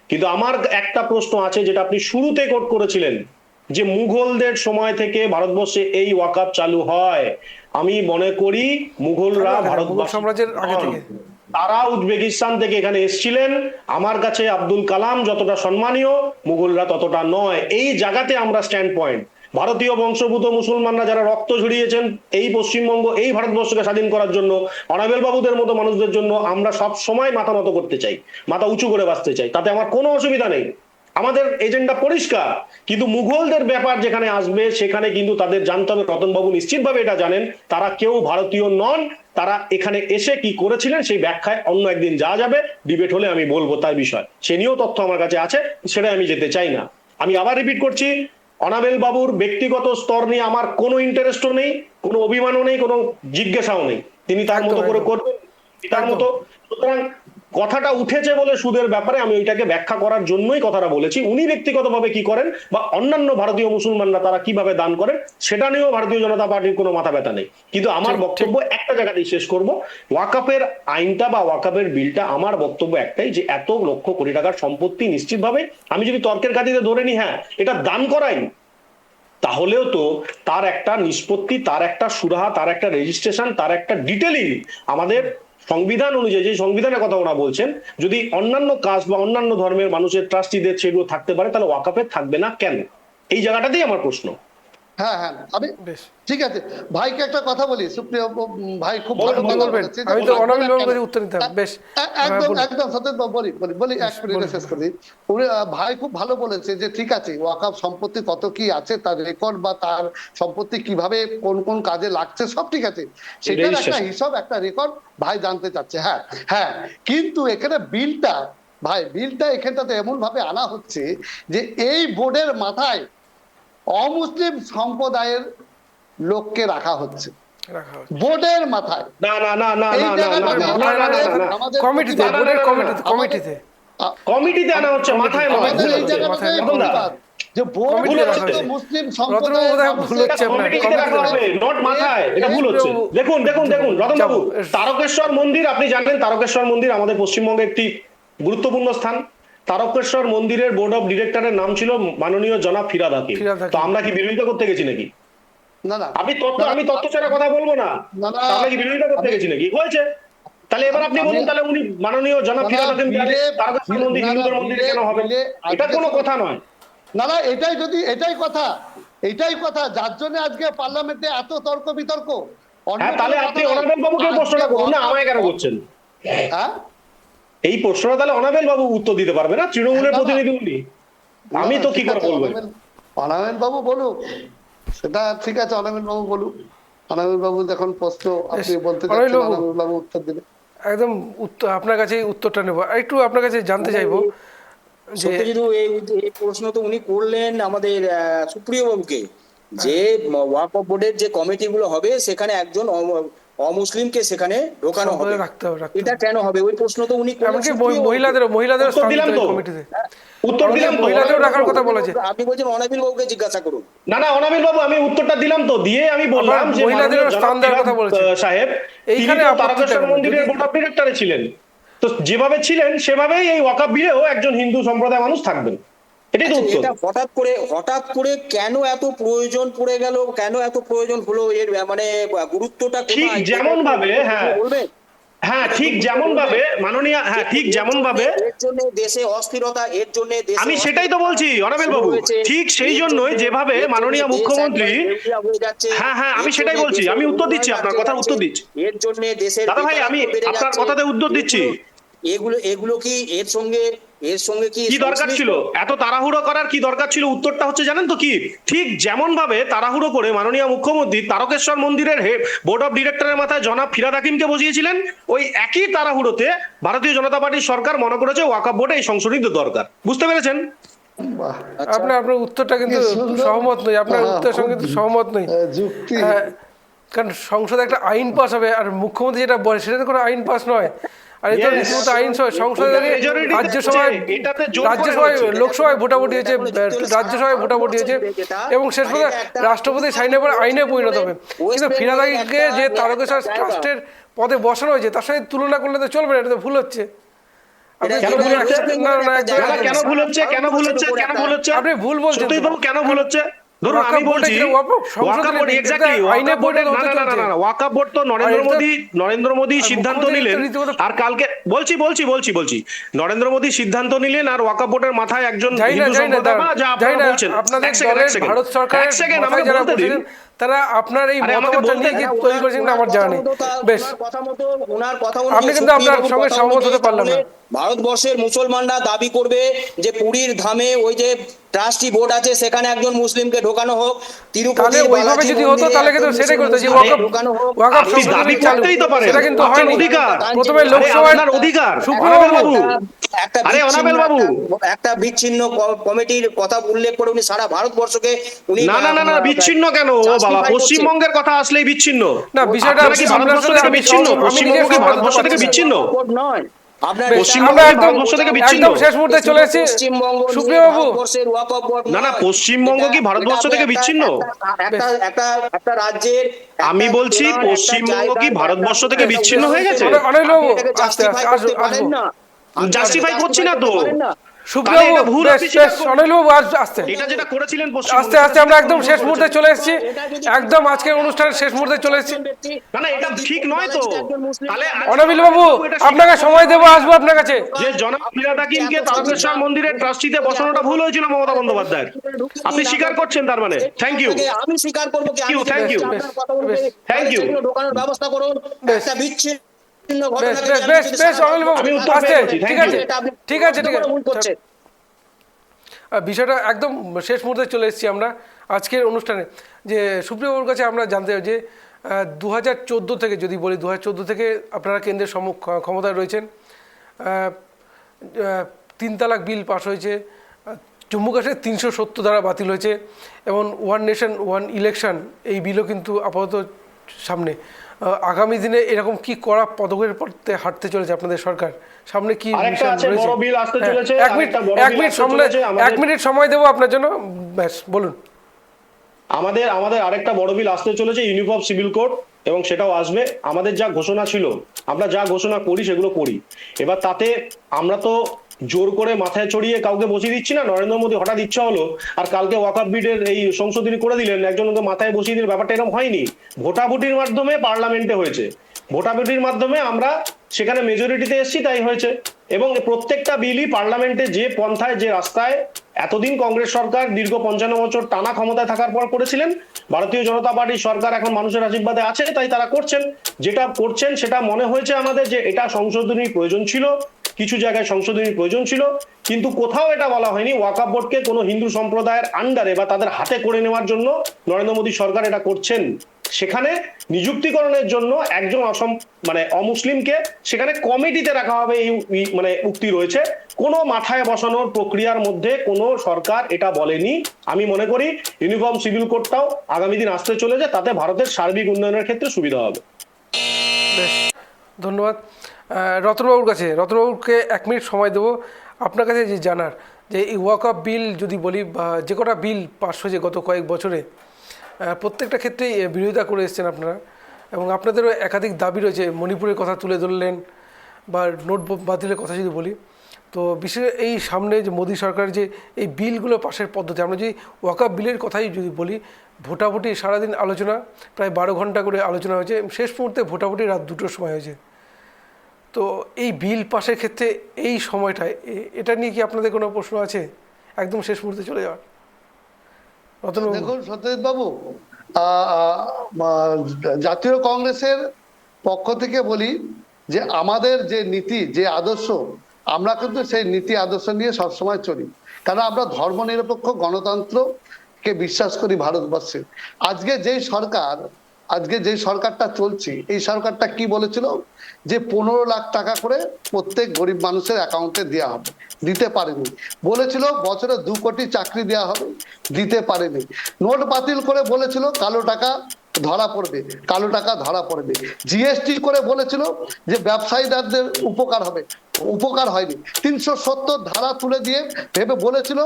কিন্তু আমার একটা প্রশ্ন আছে, যেটা আপনি শুরুতে কোট করেছিলেন, যে মুঘলদের সময় থেকে ভারতবর্ষে এই ওয়াকফ চালু হয়। আমি মনে করি মুঘলরা ভারতবর্ষ সাম্রাজ্যের আগে থেকে, তারা উজবেকিস্তান থেকে এখানে এসেছিলেন। আমার কাছে আব্দুল কালাম যতটা সম্মানীয়, মুঘলরা ততটা নয়। এই জায়গাতে আমরা স্ট্যান্ড পয়েন্ট। ভারতীয় বংশোদ্ভূত মুসলমানরা যারা রক্ত ঝরিয়েছেন এই পশ্চিমবঙ্গ, এই ভারতবর্ষকে স্বাধীন করার জন্য, অনাবেল বাবুদের মতো মানুষদের জন্য আমরা সব সময় মাথা নত করতে চাই, মাথা উঁচু করে বাঁচতে চাই, তাতে আমার কোনো অসুবিধা নেই, আমাদের এজেন্ডা পরিষ্কার। কিন্তু মুঘলদের ব্যাপার যেখানে আসবে সেখানে কিন্তু তাদের জানতে হবে, রতনবাবু নিশ্চিতভাবে এটা জানেন, তারা কেউ ভারতীয় নন। তারা এখানে এসে কি করেছিলেন সেই ব্যাখ্যায় অন্য একদিন যাওয়া যাবে, ডিবেট হলে আমি বলবো তার বিষয়, সে নিয়েও তথ্য আমার কাছে আছে, সেটা আমি যেতে চাই না। আমি আবার রিপিট করছি, অনাবেল বাবুর ব্যক্তিগত স্তর নিয়ে আমার কোনো ইন্টারেস্টও নেই, কোনো অভিমানও নেই, কোনো জিজ্ঞাসাও নেই, তিনি তার মতো করে করবেন তার মতো। সুতরাং কথাটা উঠেছে বলে সুদের ব্যাপারে আমি ওইটাকে ব্যাখ্যা করার জন্যই কথাটা বলেছি। উনি ব্যক্তিগতভাবে কি করেন বা অন্যান্য ভারতীয় মুসলমানরা তারা কিভাবে দান করেন সেটা নিয়েও ভারতীয় জনতা পার্টির কোনো মাথা ব্যথা নেই। কিন্তু আমার বক্তব্য একটা জায়গাতেই শেষ করব, ওয়াকফের আইনটা বা ওয়াকফের বিলটা, আমার বক্তব্য একটাই, যে এত লক্ষ কোটি টাকার সম্পত্তি নিশ্চিতভাবে আমি যদি তর্কের খাতিরে ধরে নিই হ্যাঁ এটা দান করাই, তাহলেও তো তার একটা নিষ্পত্তি, তার একটা সুরাহা, তার একটা রেজিস্ট্রেশন, তার একটা ডিটেলিং আমাদের সংবিধান অনুযায়ী, যে সংবিধানের কথা ওরা বলছেন, যদি অন্যান্য কাস্ট বা অন্যান্য ধর্মের মানুষের ট্রাস্টিদের সেগুলো থাকতে পারে, তাহলে ওয়াকফের থাকবে না কেন? এই জায়গাটাতেই আমার প্রশ্ন। হ্যাঁ হ্যাঁ, আমি ঠিক আছে ভাইকে একটা কথা বলি, সুপ্রিয় ভাই খুব ভালো কথা বলেছে। আমি তো অনাবিল বাবুর কাছে উত্তর দিতে বেশ একদম সত্যেন বাবু বলি 1 মিনিটে শেষ করি। ভাই খুব ভালো বলেছে যে ঠিক আছে ওয়াকফ সম্পত্তি কত কি আছে, তার রেকর্ড বা তার সম্পত্তি কিভাবে কোন কোন কাজে লাগছে সব ঠিক আছে, সেটার একটা হিসাব, একটা রেকর্ড ভাই জানতে চাচ্ছে। হ্যাঁ হ্যাঁ, কিন্তু এখানে বিলটা এখানটাতে এমন ভাবে আনা হচ্ছে যে এই বোর্ডের মাথায় অমুসলিম সম্প্রদায়ের লোককে রাখা হচ্ছে রাখা হচ্ছে। বোর্ডের মাথায়। না না না না এই না না জায়গাটা না না না না না না আমাদের কমিটিতে, প্রতিবাদ- বোর্ডের কমিটিতে, আমাদের- কমিটিতে কমিটিতে আনা হচ্ছে, মাথায় নয়। আমাদের এই জায়গাটাতেই প্রতিবাদ যে বোর্ড কমিটিতে রাখা হচ্ছে হচ্ছে। মুসলিম রতনবাবু সম্প্রদায়ের বোধহয় ভুল মানুষের- হচ্ছে আপনার। কমিটিতে রাখা হবে, নট মাথায়, এটা ভুল হচ্ছে। দেখুন দেখুন দেখুন রতনবাবু, তারকেশ্বর মন্দির আপনি জানেন, তারকেশ্বর মন্দির আমাদের পশ্চিমবঙ্গের একটি গুরুত্বপূর্ণ স্থান। তারকেশ্বর মন্দিরের বোর্ড অফ ডিরেক্টরের নাম ছিল মাননীয় জনাব ফিরহাদ হাকিম। ফিরহাদ হাকিম। তো আমরা কি বিরোধিতা করতে গেছি নাকি? না না আমি তথ্য ছাড়া কথা বলবো না। না, না। আমরা কি বিরোধিতা করতে গেছি নাকি? হয়েছে। তাহলে এবার আপনি বলুন, তাহলে উনি মাননীয় জনাব ফিরহাদ হাকিম তারকেশ্বর মন্দির হিন্দুদের মন্দিরে কেন হবে? এটা কোনো কথা নয়। না না এটাই কথা যার জন্য আজকে পার্লামেন্টে এত তর্ক বিতর্ক। অন্য হ্যাঁ, তাহলে কোনো আপনি কথা নয়। অনাবেল বাবুকে প্রশ্নটা করুন না, আমায় কেন করছেন? হ্যাঁ? এই প্রশ্নটা তাহলে অনাবেল বাবু উত্তর দিতে পারবে না, তৃণমূলের না, না। প্রতিনিধি উনি। আমি তো কি ঠিক করে আছে, বলবো? অনামেল বাবু বলুক, সেটা ঠিক আছে, অনামেল বাবু বলুক। অনামেল বাবু যখন প্রশ্ন আপনি বলতে অনামেল চাচ্ছেন, বাবু। অনামেল বাবু উত্তর দিলে। একদম উত্তর আপনার কাছে উত্তরটা নেব। একটু আপনার কাছে জানতে চাইবো যে সত্যজিৎ, এই এই প্রশ্ন তো উনি করলেন আমাদের সুপ্রিয় বাবুকে, যে ওয়াকফ বোর্ডের যে কমিটিগুলো হবে সেখানে একজন অমুসলিমকে সেখানে ঢোকানো হবে, সম্প্রদায় রাখতে হবে। এটা কেন হবে? ওই প্রশ্ন তো উনি করলেন এমনকি সুপ্রিয় বাবুকে। মহিলাদেরও উত্তর স্থান দিলাম দিতে তো। হবে কমিটিতে। উত্তর দিলাম তো। মহিলাদেরও রাখার কথা বলেছে। আপনি বলছেন অনাবিল বাবুকে জিজ্ঞাসা করুন। না না অনাবিল বাবু, আমি উত্তরটা দিলাম তো, দিয়ে আমি বললাম আমরা যে মহিলাদেরও মাননীয় স্থান জনাব দেওয়ার কথা ফিরহাদ, বলেছে। সাহেব এইখানে তিনি তো আপত্তিটা তারকেশ্বর কেন? মন্দিরের যদি- বোর্ড অফ ডিরেক্টরে ছিলেন, তো যেভাবে ছিলেন সেভাবেই এই ওয়াকফ বিলেও একজন হিন্দু সম্প্রদায়ের মানুষ থাকবেন। এটাই তো আচ্ছা, উত্তর। এটা হঠাৎ করে কেন এত প্রয়োজন পড়ে গেল, কেন এত প্রয়োজন হলো, এর মানে গুরুত্বটা ঠিক কোথায়? যেমন ভাবে, হ্যাঁ বলবেন? হ্যাঁ ঠিক যেমন ভাবে মাননীয়, হ্যাঁ ঠিক যেমন ভাবে, এর জন্য দেশে অস্থিরতা, এর জন্য দেশে আমি সেটাই তো বলছি অনাবেল বাবু, ঠিক সেই জন্যই যেভাবে মাননীয় মুখ্যমন্ত্রী, হ্যাঁ হ্যাঁ আমি সেটাই বলছি, আমি উত্তর দিচ্ছি, আপনার কথার উত্তর দিচ্ছি। এর জন্য দেশের দাদা ভাই, আমি আপনার কথাতে উত্তর দিচ্ছি। এগুলো কি এর সঙ্গে কি দরকার ছিল এত তাড়াহুড়ো করার? কি দরকার ছিল? উত্তরটা হচ্ছে জানেন তো কি? ঠিক যেমন ভাবে তাড়াহুড়ো করে মাননীয় মুখ্যমন্ত্রী তারকেশ্বর মন্দিরের বোর্ড অফ ডিরেক্টরের মাথায় জনাব ফিরহাদ হাকিমকে বসিয়েছিলেন, ওই একই তাড়াহুড়োতে ভারতীয় জনতা পার্টির সরকার মনে করেছে ওয়াকফ বোর্ডে এই সংশোধিত দরকার। বুঝতে পেরেছেন? বাহ, আপনার উত্তরটা কিন্তু কি সুন্দর। সহমত নই, আপনার উত্তরের সঙ্গে কিন্তু সহমত নই। যুক্তি। কারণ সংসদে একটা আইন পাস হবে, আর মুখ্যমন্ত্রী যেটা বলে সেটা তো কোনো আইন পাস নয়। আর এটা Yes. রীতিমতো আইন সংসদে ওটা majority রাজ্যসভায় হচ্ছে, এটাতে জোর করে হয়েছে। লোকসভায় ভোটাভুটি হয়েছে, রাজ্যসভায় ভোটাভুটি হয়েছে, এবং শেষ পর্যন্ত রাষ্ট্রপতি সাইনের পরে আইনে পরিণত হবে। কিন্তু ফিরহাদ হাকিমকে যে তারকেশ্বর ট্রাস্টের পদে বসানো হয়েছে তার সাথে তুলনা করলে তো চলবে না, এটা তো ভুল হচ্ছে। আপনি কেন ভুল হচ্ছে? কেন ভুল হচ্ছে? কেন ভুল হচ্ছে? কেন ভুল হচ্ছে? আপনি ভুল বলছেন। সত্যি বাবু, কেন ভুল হচ্ছে? ধরুন আমি ওয়াকফ বোর্ডে বলছি যেটা ওয়াকফ বোর্ড, এক্স্যাক্টলি আইনে পরিণত হতে না চলছে। ওয়াকফ বোর্ড তো নরেন্দ্র মোদী আর সিদ্ধান্ত মুখ্যমন্ত্রী নিলেন, রীতিমতো- আর কালকে বলছি নরেন্দ্র মোদী সিদ্ধান্ত নিলেন, আর ওয়াকফ বোর্ডের মাথায় একজন যাই না হিন্দু সম্প্রদায় বা যা যাই আপনারা না, বলছেন, আপনাদের এক সেকেন্ড, দলের এক সেকেন্ড, ভারত সরকারের এক সেকেন্ড, মাথায় আমাকে যারা বলতে দিন। বসেছেন তারা আপনার এই আরে, আমাকে মতামতটা বলতে নিয়ে কি দিন। তৈরি করেছেন কিনা আমার জানা নেই। বেশ, আপনি কিন্তু আপনার সঙ্গে সহমত হতে পারলাম না। ভারতবর্ষের মুসলমানরা দাবি করবে যে পুরীর ধামে ওই যে ট্রাস্টি বোর্ড আছে সেখানে একজন মুসলিমকে ঢোকানো হোক, তাহলে ওইভাবে যদি হতো তাহলে কিন্তু সেটাই করতে, যে ওয়াকফ আপনি দাবি করতেই তো পারেন, সেটা কিন্তু আপনার হয়নি। অধিকার। প্রথমে আরে, লোকসভায় আপনার অধিকার। সুপ্রিয় অনাবেল বাবু, বাবু, আরে অনাবেল বাবু, একটা বিচ্ছিন্ন কমিটির কথা উল্লেখ করে উনি সারা ভারতবর্ষকে উনি না বিচ্ছিন্ন কেন? ও বাবা, justify করছেন। পশ্চিমবঙ্গের কথা আসলেই বিচ্ছিন্ন? না, বিষয়টা আপনারা কি আপনার ভারতবর্ষ সাথে থেকে আমি বিচ্ছিন্ন? সহমত- আমি পশ্চিমবঙ্গ নিজে কি সহমত ভারতবর্ষ হতে থেকে পারছি না। বিচ্ছিন্ন? নয়, আপনার পশ্চিমবঙ্গ আমরা কি ভারতবর্ষ থেকে বিচ্ছিন্ন? একদম শেষ মুহূর্তে চলে এসেছি পশ্চিমবঙ্গ সুপ্রিয় বাবু। না, পশ্চিমবঙ্গ কি ভারতবর্ষ থেকে বিচ্ছিন্ন? একটা রাজ্যের আমি বলছি, পশ্চিমবঙ্গ কি ভারতবর্ষ থেকে বিচ্ছিন্ন হয়ে গেছে? অনেক বাবু, আস্তে আস্তে আসবো। জাস্টিফাই করছি না তো। সুপ্রিয় তাহলে এটা বাবু, ভুল, বেশ আপনি স্বীকার বেশ, করুন। অনিল বাবু আস্তে এটা যেটা করেছিলেন আস্তে আস্তে আমরা একদম শেষ মুহূর্তে চলে এসেছি, একদম আজকের অনুষ্ঠানের শেষ মুহূর্তে চলে এসেছি। না এটা ঠিক নয় তো। তাহলে অনাবিল বাবু, আপনাকে সময় দেবো, আসবো আপনার কাছে। যে জনাব ফিরহাদ হাকিমকে তারকেশ্বর মন্দিরের ট্রাস্টিতে বসানোটা ভুল হয়েছিল মমতা বন্দ্যোপাধ্যায়ের, আপনি স্বীকার করছেন তার মানে? Thank you. আমি স্বীকার করবো কি আমি Thank you, আপনার কথা অনুযায়ী Thank you. সেগুলো ঢোকানোর ব্যবস্থা করুন। বেশ। একটা বিচ্ছিন্ন বেশ ঘটনাকে বেশ আপনি বেশ যদি বেশ, সারা অনিল বাবু আমি উত্তর আস্তে, পেয়ে গেছি, ঠিক thank আছে you. এটা আপনি ঠিক আছে ঠিক আছে। ভুল করছেন। বিষয়টা একদম শেষ মুহূর্তে চলে এসেছি আমরা আজকের অনুষ্ঠানে। যে সুপ্রিয়বাবুর কাছে আমরা জানতে চাই যে 2014 থেকে, যদি বলি 2014 থেকে আপনারা কেন্দ্রের ক্ষমতায় রয়েছেন, 3 তালাক বিল পাস হয়েছে, জম্মু কাশ্মীর 370 ধারা বাতিল হয়েছে এবং ওয়ান নেশন ওয়ান ইলেকশন এই বিলও কিন্তু আপাতত সামনে। আগামী দিনে এরকম কি কড়া পদক্ষেপের পথে হাঁটতে চলেছে আপনাদের সরকার? সামনে কি আরেকটা আছে, বড় বিল আসতে চলেছে, এক মিনিট, আরেকটা বড় এক বিল মিনিট আসতে সামনে, চলেছে আমাদের। 1 মিনিট সময় দেবো আপনার জন্য, ব্যাস বলুন। আমাদের আরেকটা বড় বিল আসতে চলেছে, ইউনিফর্ম সিভিল কোড, এবং সেটাও আসবে। আমাদের যা ঘোষণা ছিল, আমরা যা ঘোষণা করি সেগুলো করি। এবার তাতে আমরা তো জোর করে মাথায় চড়িয়ে কাউকে বসিয়ে দিচ্ছি না। নরেন্দ্র মোদী হঠাৎ ইচ্ছা হলো আর কালকে ওয়াকফ বিলের এই সংশোধনী করে দিলেন, একজনকে মাথায় বসিয়ে দিলেন, ব্যাপারটা এরকম হয়নি। ভোটাভুটির মাধ্যমে পার্লামেন্টে হয়েছে, ভোটাভুটির মাধ্যমে আমরা সেখানে মেজরিটিতে এসেছি, তাই হয়েছে। এবং প্রত্যেকটা বিলই পার্লামেন্টে যে পন্থায়, যে রাস্তায় এতদিন কংগ্রেস সরকার দীর্ঘ 55 বছর টানা ক্ষমতায় থাকার পর করেছিলেন, ভারতীয় জনতা পার্টির সরকার এখন মানুষের আশীর্বাদে আছে, তাই তারা করছেন। যেটা করছেন সেটা মনে হয়েছে আমাদের যে এটা সংশোধনীর প্রয়োজন ছিল, কিছু জায়গায় সংশোধনীর প্রয়োজন ছিল, কিন্তু কোথাও এটা বলা হয়নি ওয়াকফ বোর্ডকে কোনো হিন্দু সম্প্রদায়ের আন্ডারে বা তাদের হাতে করে নেওয়ার জন্য নরেন্দ্র মোদী সরকার এটা করছেন। সেখানে নিযুক্তিকরণের জন্য একজন অমুসলিমকে সেখানে কমিটিতে রাখা হবে, এই উক্তি রয়েছে। কোনো মাথায় বসানোর প্রক্রিয়ার মধ্যে কোনো সরকার এটা বলেনি। আমি মনে করি ইউনিফর্ম সিভিল কোডটাও আগামী দিন আসতে চলেছে, তাতে ভারতের সার্বিক উন্নয়নের ক্ষেত্রে সুবিধা হবে। বেশ, ধন্যবাদ। রতনবাবুর কাছে, রতনবাবুকে 1 মিনিট সময় দেবো আপনার কাছে যে জানার যে এই ওয়াকফ বিল যদি বলি বা যে কটা বিল পাস হয়েছে গত কয়েক বছরে, প্রত্যেকটা ক্ষেত্রেই বিরোধিতা করে এসেছেন আপনারা, এবং আপনাদেরও একাধিক দাবি রয়েছে। মণিপুরের কথা তুলে ধরলেন, বা নোট বাতিলের কথা যদি বলি, তো বিশেষ এই সামনে যে মোদী সরকার যে এই বিলগুলো পাশের পদ্ধতি, আমরা যদি ওয়াকফ বিলের কথাই যদি বলি, ভোটাভুটি সারাদিন আলোচনা, প্রায় 12 ঘন্টা করে আলোচনা হয়েছে, শেষ মুহূর্তে ভোটাভুটি রাত 2টোর সময় হয়েছে। তো এই বিল পাশের ক্ষেত্রে এই সময়টায় এটা নিয়ে কি আপনাদের কোনো প্রশ্ন আছে, একদম শেষ মুহূর্তে চলে যাওয়ার? রতনবাবু। দেখুন সত্যজিৎ বাবু, জাতীয় কংগ্রেসের পক্ষ থেকে বলি যে আমাদের যে নীতি, যে আদর্শ, আমরা কিন্তু সেই নীতি আদর্শ নিয়ে সবসময় চলি, কারণ আমরা ধর্মনিরপেক্ষ গণতন্ত্রকে বিশ্বাস করি ভারতবর্ষে। আজকে যেই সরকারটা চলছে, এই সরকারটা কি বলেছিল যে 15 লাখ টাকা করে প্রত্যেক গরিব মানুষের অ্যাকাউন্টে দেওয়া হবে, দিতে পারেনি। বলেছিল বছরে 2 কোটি চাকরি দেওয়া হবে, দিতে পারেনি। নোট বাতিল করে বলেছিল কালো টাকা ধরা পড়বে, কালো টাকা ধরা পড়বে। জিএসটি করে বলেছিল যে ব্যবসায়ীদের উপকার হবে, উপকার হয়নি। 370 ধারা তুলে দিয়ে ভেবে বলেছিল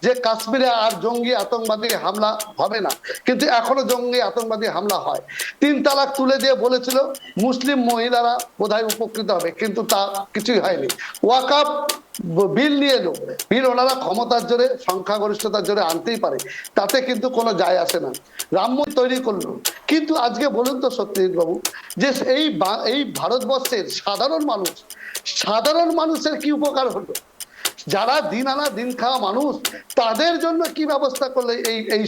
যে কাশ্মীরে আর জঙ্গি আতঙ্কবাদী হামলা হবে না, কিন্তু এখনো জঙ্গি আতঙ্কবাদী হামলা হয়। 3 তালাক তুলে দিয়ে বলেছিল মুসলিম মহিলারা বোধহয় উপকৃত হবে, কিন্তু তা কিছুই হয়নি। ওয়াকফ বিল নিয়ে এলো, বিল ওনারা ক্ষমতার জোরে, সংখ্যাগরিষ্ঠতার জোরে আনতেই পারে, তাতে কিন্তু কোনো যায় আসে না। রাম মন্দির তৈরি করলো, কিন্তু আজকে বলুন তো সত্যজিৎ বাবু, যে এই ভারতবর্ষের সাধারণ মানুষের কি উপকার হলো? যারা দিন আনা দিন খাওয়া মানুষ, তাদের জন্য কি ব্যবস্থা করলো এই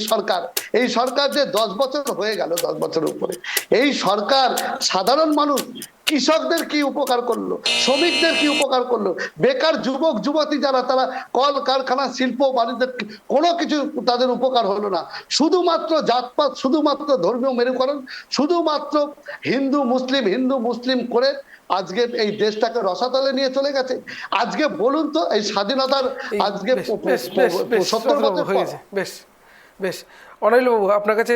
সরকার যে 10 বছর হয়ে গেল, 10 বছরের উপরে এই সরকার সাধারণ মানুষ, কৃষকদের কি উপকার করলো, শ্রমিকদের কি উপকার করলো, বেকার যুবক যুবতী যারা, তারা কল কারখানা শিল্প বাণিজ্য, কোনো কিছু তাদের উপকার হলো না। শুধুমাত্র জাতপাত, শুধুমাত্র ধর্মীয় মেরুকরণ, শুধুমাত্র হিন্দু মুসলিম করে আজকে এই দেশটাকে রসাতলে নিয়ে চলে গেছে। আজকে বলুন তো, এই স্বাধীনতার আজকে 70 বছর হয়ে গেছে। বেশ বেশ, অনিলবাবু আপনার কাছে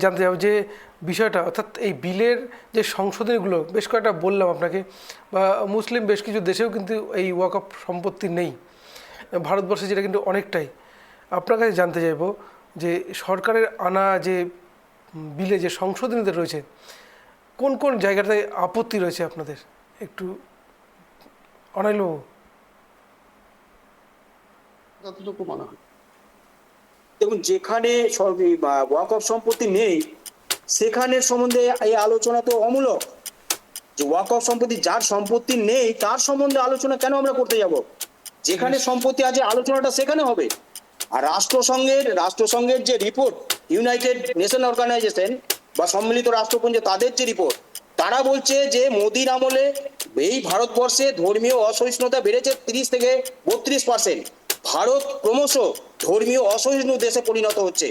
জানতে চাও যে বিষয়টা, অর্থাৎ এই বিলের যে সংশোধনীগুলো বেশ কয়েকটা বললাম আপনাকে, বা মুসলিম বেশ কিছু দেশেও কিন্তু এই ওয়াকফ সম্পত্তি নেই, ভারতবর্ষে যেটা কিন্তু অনেকটাই। আপনার কাছে জানতে চাইব যে সরকারের আনা যে বিলে যে সংশোধনীতে রয়েছে, কোন কোন জায়গাটায় আপত্তি রয়েছে আপনাদের, একটু অনিলবাবু। যতটুকু মনে হয়, দেখুন, যেখানে ওয়াকফ সম্পত্তি নেই সেখানে সম্বন্ধে এই আলোচনা তো অমূলক। যে ওয়াকফ সম্পত্তি, যার সম্পত্তি নেই তার সম্বন্ধে আলোচনা কেন আমরা করতে যাব? যেখানে সম্পত্তি আছে আলোচনাটা সেখানে হবে। আর রাষ্ট্রসংঘের যে রিপোর্ট, ইউনাইটেড নেশন অর্গানাইজেশন বা সম্মিলিত রাষ্ট্রপুঞ্জ, তাদের যে রিপোর্ট, তারা বলছে যে মোদির আমলে এই ভারতবর্ষে ধর্মীয় অসহিষ্ণুতা বেড়েছে 30 থেকে 32%। ভারত ক্রমশ ধর্মীয় অসহিষ্ণু দেশে পরিণত হচ্ছে।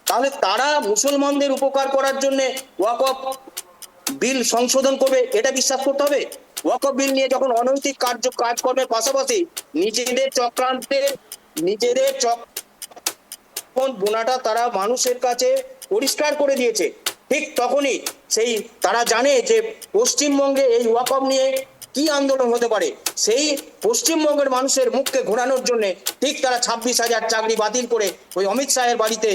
তাহলে তারা মুসলমানদের উপকার করার জন্য ওয়াকফ বিল সংশোধন করবে, এটা বিশ্বাস করতে হবে? ওয়াকফ বিল নিয়ে যখন অনৈতিক কাজকর্মের পাশাপাশি নিজেদের যখন বোনাটা তারা মানুষের কাছে পরিষ্কার করে দিয়েছে, ঠিক তখনই সেই তারা জানে যে পশ্চিমবঙ্গে এই ওয়াকফ নিয়ে কি আন্দোলন হতে পারে, সেই পশ্চিমবঙ্গের মানুষের মুখকে ঘোরানোর জন্য ঠিক তারা 26,000 চাকরি বাতিল করে ওই অমিত শাহের বাড়িতে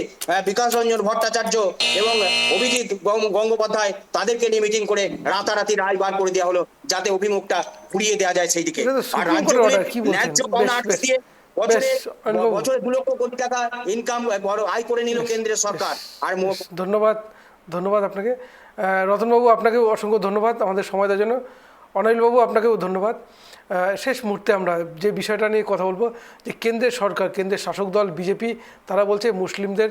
বিকাশ রঞ্জন ভট্টাচার্য এবং অভিজিৎ গঙ্গোপাধ্যায় তাদেরকে নিয়ে মিটিং করে রাতারাতি রায় বার করে দেওয়া হলো, যাতে অভিমুখটা ঘুরিয়ে দেওয়া যায় সেই দিকে। এটা তো আর সুপ্রিম কোর্টের order, কি বলছেন? ন্যায্য পাওনা বেশ, আটকে বেশ, দিয়ে বছরে বেশ, অনিলবাবু। বছরে 2 লক্ষ কোটি টাকা ইনকাম বড় আয় করে নিল কেন্দ্রের সরকার। আর ধন্যবাদ, ধন্যবাদ আপনাকে। রতনবাবু, আপনাকেও অসংখ্য ধন্যবাদ আমাদের সময় দেওয়ার জন্য। অনিলবাবু, আপনাকেও ধন্যবাদ। শেষ মুহূর্তে আমরা যে বিষয়টা নিয়ে কথা বলবো, যে কেন্দ্রের সরকার, কেন্দ্রের শাসক দল বিজেপি, তারা বলছে মুসলিমদের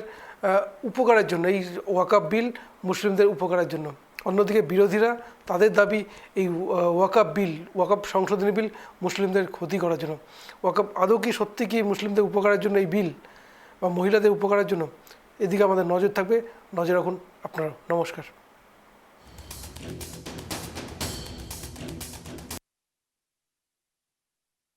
উপকারের জন্য এই ওয়াকফ বিল মুসলিমদের উপকারের জন্য। অন্যদিকে বিরোধীরা, তাদের দাবি এই ওয়াকফ বিল, ওয়াকফ সংশোধনী বিল মুসলিমদের ক্ষতি করার জন্য। ওয়াকফ আদৌ কি সত্যি কি মুসলিমদের উপকারের জন্য এই বিল, বা মহিলাদের উপকারের জন্য? এদিকে আমাদের নজর থাকবে, নজর রাখুন আপনারা। নমস্কার।